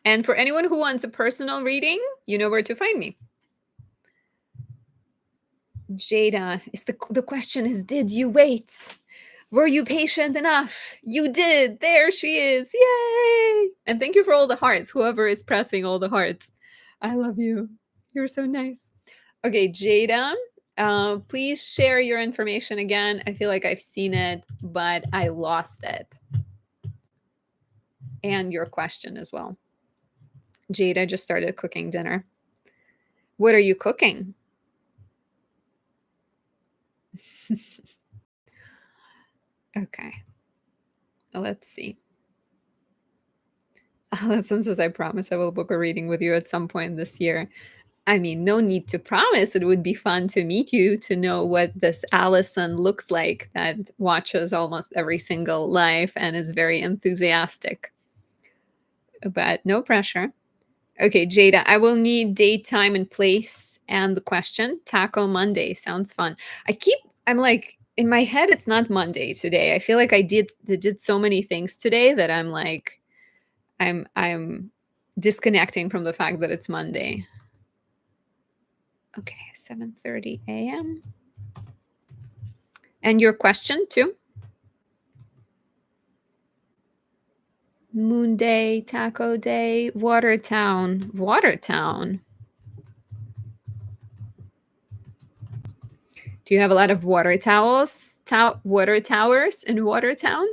And for anyone who wants a personal reading, you know where to find me. Jada, the question is, did you wait? Were you patient enough? You did. There she is. Yay! And thank you for all the hearts, whoever is pressing all the hearts. I love you. You're so nice. Okay, Jada, please share your information again. I feel like I've seen it, but I lost it. And your question as well. Jada just started cooking dinner. What are you cooking? Okay. Let's see. Allison says, I promise I will book a reading with you at some point this year. I mean, no need to promise. It would be fun to meet you, to know what this Allison looks like that watches almost every single live and is very enthusiastic. But no pressure. Okay, Jada, I will need date, time, and place and the question. Taco Monday sounds fun. I'm like, in my head, it's not Monday today. I feel like I did so many things today that I'm like, I'm disconnecting from the fact that it's Monday. Okay, 7:30 a.m. And your question too? Moon Day, Taco Day, Watertown. Watertown. Do you have a lot of water towels? Water towers in Watertown?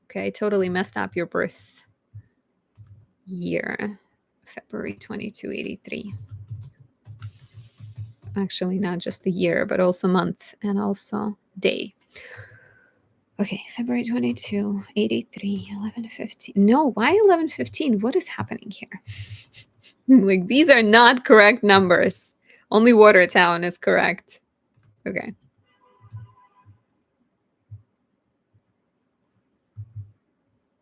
Okay, I totally messed up your birth year. February 2283. Actually, not just the year, but also month and also day. Okay, February 22, 83, 11:15. No, why 11:15? What is happening here? Like, these are not correct numbers. Only Watertown is correct. Okay.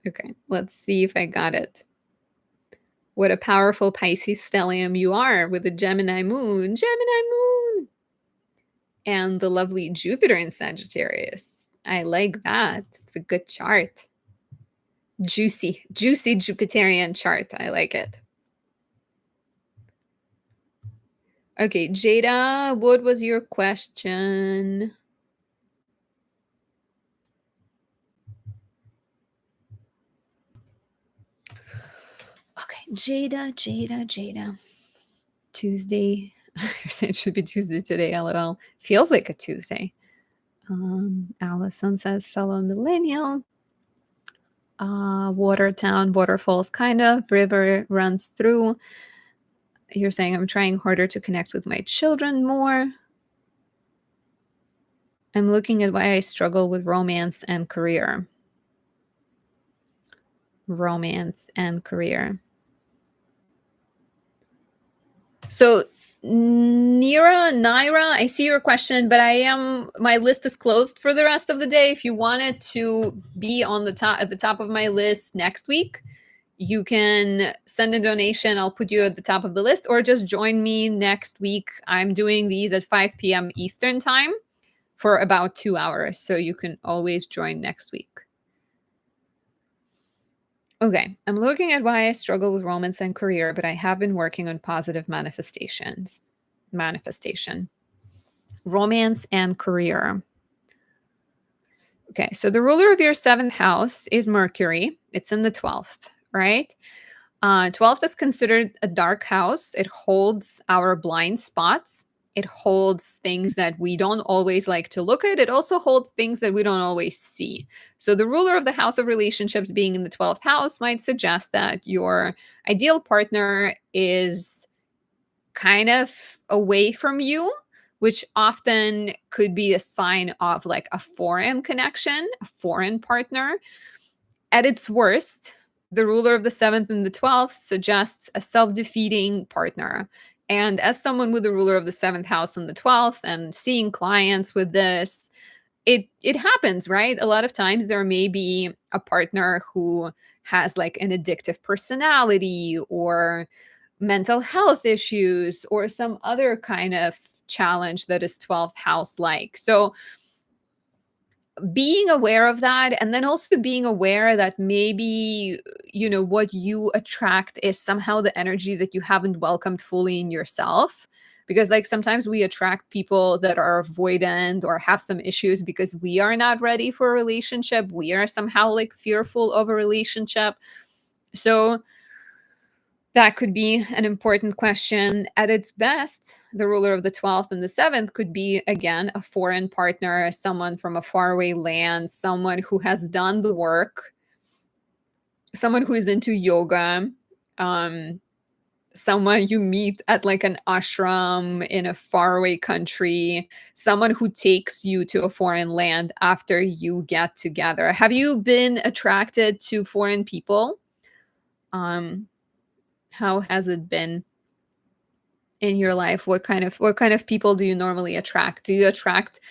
Okay, let's see if I got it. What a powerful Pisces stellium you are with the Gemini moon. Gemini moon! And the lovely Jupiter in Sagittarius. I like that. It's a good chart. Juicy Jupiterian chart. I like it. Okay, Jada, what was your question? Okay, Jada. Tuesday, You're saying it should be Tuesday today, LOL. Feels like a Tuesday. Allison says, fellow millennial. Water town, waterfalls, kind of. River runs through. You're saying I'm trying harder to connect with my children more. I'm looking at why I struggle with romance and career. Romance and career. So Naira, I see your question, but my list is closed for the rest of the day. If you wanted to be on the top at the top of my list next week, you can send a donation. I'll put you at the top of the list, or just join me next week. I'm doing these at 5 p.m. Eastern time for about 2 hours. So you can always join next week. Okay, I'm looking at why I struggle with romance and career, but I have been working on positive manifestations. Manifestation. Romance and career. Okay, so the ruler of your 7th house is Mercury. It's in the 12th, right? 12th is considered a dark house. It holds our blind spots. It holds things that we don't always like to look at. It also holds things that we don't always see. So the ruler of the house of relationships being in the 12th house might suggest that your ideal partner is kind of away from you, which often could be a sign of like a foreign connection, a foreign partner. At its worst, the ruler of the 7th and the 12th suggests a self-defeating partner. And as someone with the ruler of the 7th house and the 12th and seeing clients with this, it happens, right? A lot of times there may be a partner who has like an addictive personality or mental health issues or some other kind of challenge that is 12th house like. So being aware of that, and then also being aware that maybe what you attract is somehow the energy that you haven't welcomed fully in yourself, because like sometimes we attract people that are avoidant or have some issues because we are not ready for a relationship, we are somehow like fearful of a relationship. So that could be an important question. At its best, the ruler of the 12th and the 7th could be, again, a foreign partner, someone from a faraway land, someone who has done the work, someone who is into yoga, someone you meet at like an ashram in a faraway country, someone who takes you to a foreign land after you get together. Have you been attracted to foreign people? How has it been in your life? What kind of people do you normally attract? Do you attract,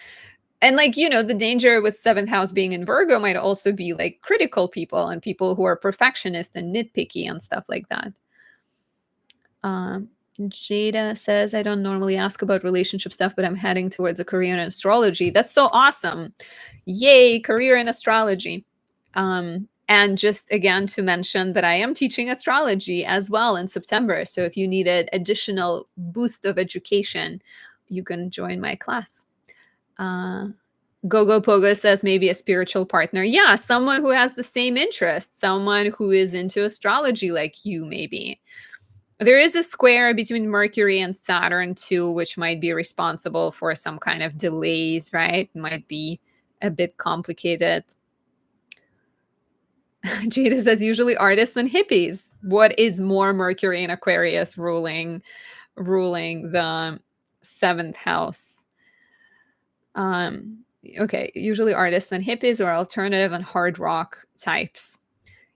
and like the danger with 7th house being in Virgo might also be like critical people and people who are perfectionist and nitpicky and stuff like that. Jada says, I don't normally ask about relationship stuff, but I'm heading towards a career in astrology. That's so awesome. Yay, career in astrology. And just again to mention that I am teaching astrology as well in September. So if you needed additional boost of education, you can join my class. Gogo Pogo says maybe a spiritual partner. Yeah, someone who has the same interest, someone who is into astrology like you, maybe. There is a square between Mercury and Saturn too, which might be responsible for some kind of delays, right? Might be a bit complicated. Jada says usually artists and hippies. What is more Mercury and Aquarius ruling the 7th house? Okay, usually artists and hippies or alternative and hard rock types.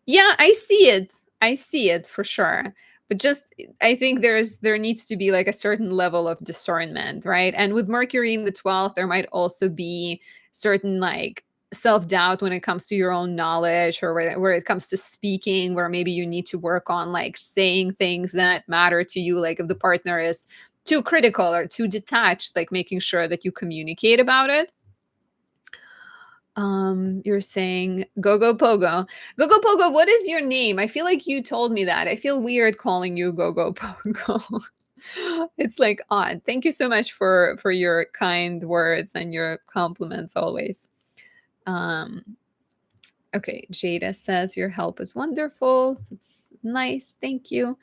Yeah, I see it. I see it for sure. But just I think there needs to be like a certain level of discernment, right? And with Mercury in the 12th, there might also be certain like self-doubt when it comes to your own knowledge, or where it comes to speaking, where maybe you need to work on like saying things that matter to you. Like if the partner is too critical or too detached, like making sure that you communicate about it. You're saying Gogo Pogo. Gogo Pogo, what is your name? I feel like you told me that. I feel weird calling you Gogo Pogo. It's like odd. Thank you so much for your kind words and your compliments always. Okay, Jada says your help is wonderful. It's nice. Thank you.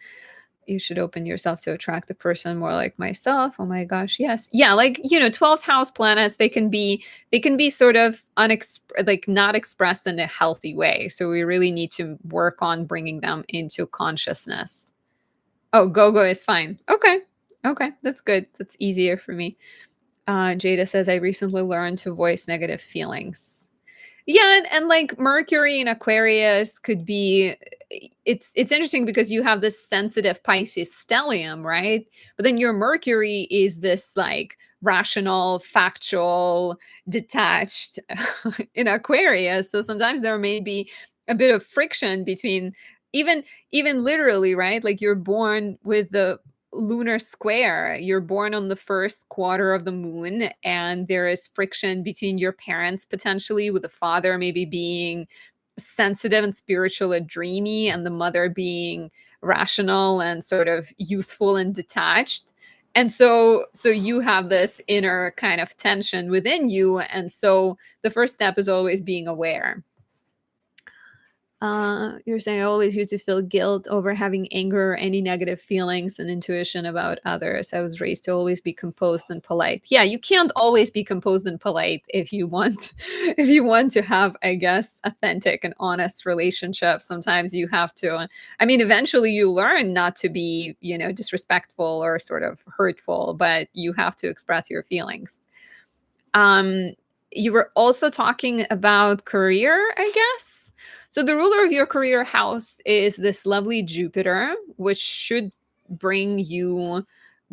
You should open yourself to attract a person more like myself. Oh my gosh, yes. Yeah, like, 12th house planets, they can be sort of like not expressed in a healthy way. So we really need to work on bringing them into consciousness. Oh, go-go is fine. Okay. Okay, that's good. That's easier for me. Jada says, I recently learned to voice negative feelings. Yeah, and like Mercury in Aquarius could be it's interesting because you have this sensitive Pisces stellium, right? But then your Mercury is this like rational, factual, detached in Aquarius. So sometimes there may be a bit of friction between even even literally, right? Like you're born with the lunar square. You're born on the first quarter of the moon, and there is friction between your parents potentially, with the father maybe being sensitive and spiritual and dreamy, and the mother being rational and sort of youthful and detached. And so you have this inner kind of tension within you. And so the first step is always being aware. You're saying I always used to feel guilt over having anger or any negative feelings and intuition about others. I was raised to always be composed and polite. Yeah, you can't always be composed and polite if you want if you want to have, I guess, authentic and honest relationships. Sometimes you have to I mean, eventually you learn not to be, disrespectful or sort of hurtful, but you have to express your feelings. Um, you were also talking about career, I guess. So the ruler of your career house is this lovely Jupiter, which should bring you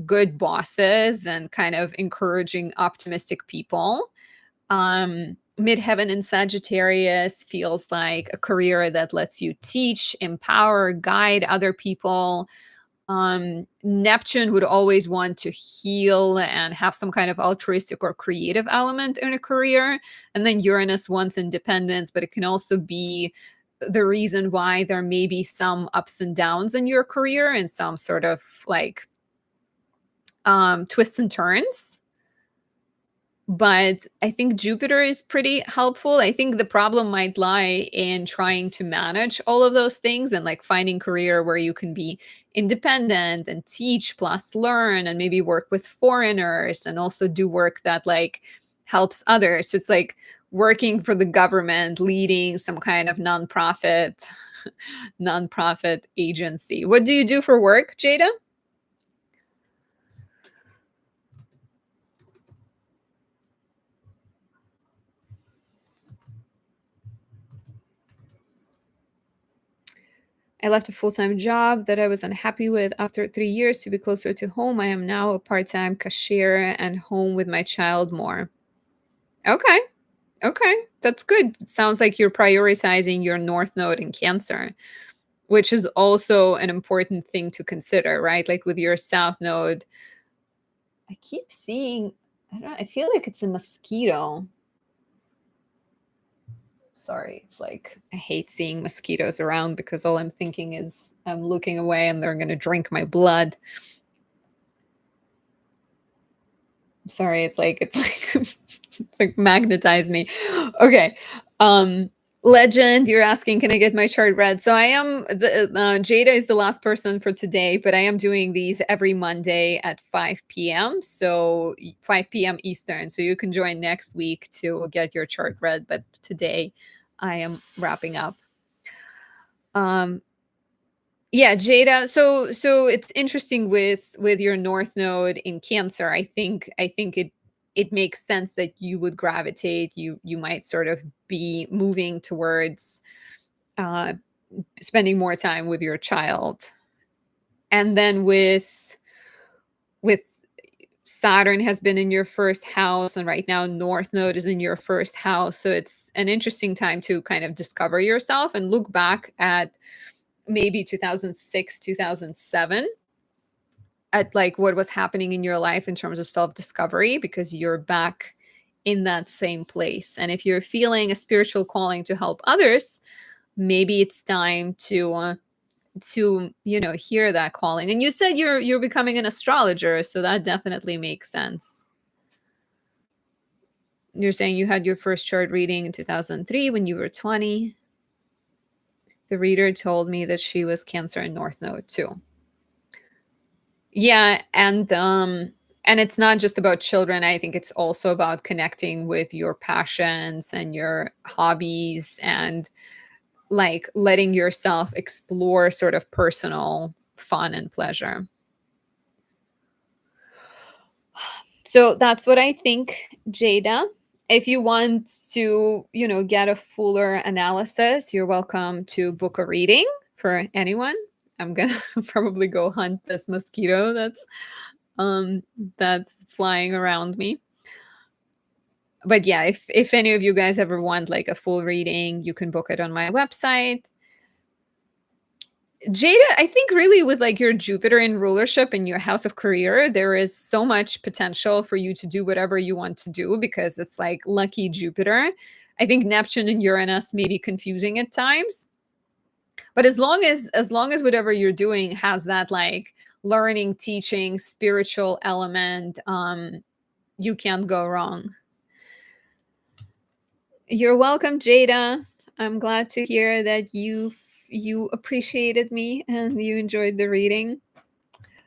good bosses and kind of encouraging, optimistic people. Midheaven in Sagittarius feels like a career that lets you teach, empower, guide other people. Neptune would always want to heal and have some kind of altruistic or creative element in a career. And then Uranus wants independence, but it can also be the reason why there may be some ups and downs in your career and some sort of like twists and turns. But I think Jupiter is pretty helpful. I think the problem might lie in trying to manage all of those things and like finding career where you can be independent and teach plus learn and maybe work with foreigners and also do work that like helps others. So it's like working for the government, leading some kind of nonprofit agency. What do you do for work, Jada? I left a full-time job that I was unhappy with after 3 years to be closer to home. I am now a part-time cashier and home with my child more. Okay. Okay. That's good. Sounds like you're prioritizing your North Node in Cancer, which is also an important thing to consider, right? Like with your South Node, I keep seeing, I don't know, I feel like it's a mosquito. Sorry, it's like I hate seeing mosquitoes around because all I'm thinking is I'm looking away and they're going to drink my blood. Sorry, it's like magnetized me. Okay. Um Legend, you're asking, can I get my chart read? So I am the Jada is the last person for today, but I am doing these every Monday at 5 p.m. So 5 p.m. Eastern. So you can join next week to get your chart read. But today I am wrapping up. Um yeah, Jada. So it's interesting with your North Node in Cancer. I think it makes sense that you would gravitate. You might sort of be moving towards uh, spending more time with your child, and then with Saturn has been in your first house, and right now North Node is in your first house. So it's an interesting time to kind of discover yourself and look back at maybe 2006, 2007 at like what was happening in your life in terms of self-discovery, because you're back in that same place. And if you're feeling a spiritual calling to help others, maybe it's time to hear that calling. And you said you're becoming an astrologer, so that definitely makes sense. You're saying you had your first chart reading in 2003 when you were 20. The reader told me that she was Cancer and North Node too. Yeah, and it's not just about children. I think it's also about connecting with your passions and your hobbies and like letting yourself explore sort of personal fun and pleasure. So that's what I think, Jada. If you want to, get a fuller analysis, you're welcome to book a reading for anyone. I'm gonna probably go hunt this mosquito um that's flying around me. But yeah, if any of you guys ever want like a full reading, you can book it on my website. Jada, I think really with like your Jupiter in rulership in your house of career, there is so much potential for you to do whatever you want to do because it's like lucky Jupiter. I think Neptune and Uranus may be confusing at times, but as long as whatever you're doing has that like learning, teaching, spiritual element, you can't go wrong. You're welcome, Jada. I'm glad to hear that you appreciated me and you enjoyed the reading.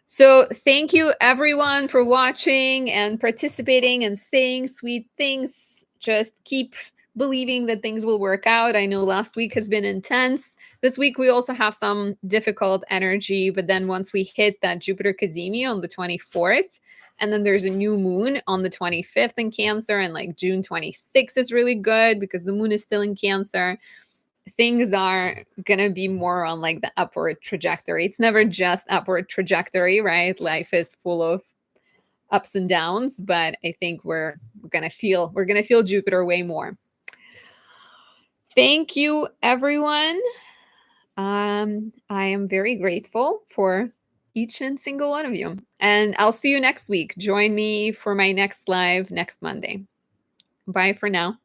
So, thank you everyone for watching and participating and saying sweet things. Just keep believing that things will work out. I know last week has been intense. This week we also have some difficult energy, but then once we hit that Jupiter Kazemi on the 24th, and then there's a new moon on the 25th in Cancer, and like June 26th is really good because the moon is still in Cancer. Things are gonna be more on like the upward trajectory. It's never just upward trajectory, right? Life is full of ups and downs, but I think we're gonna feel Jupiter way more. Thank you, everyone. I am very grateful for each and single one of you. And I'll see you next week. Join me for my next live next Monday. Bye for now.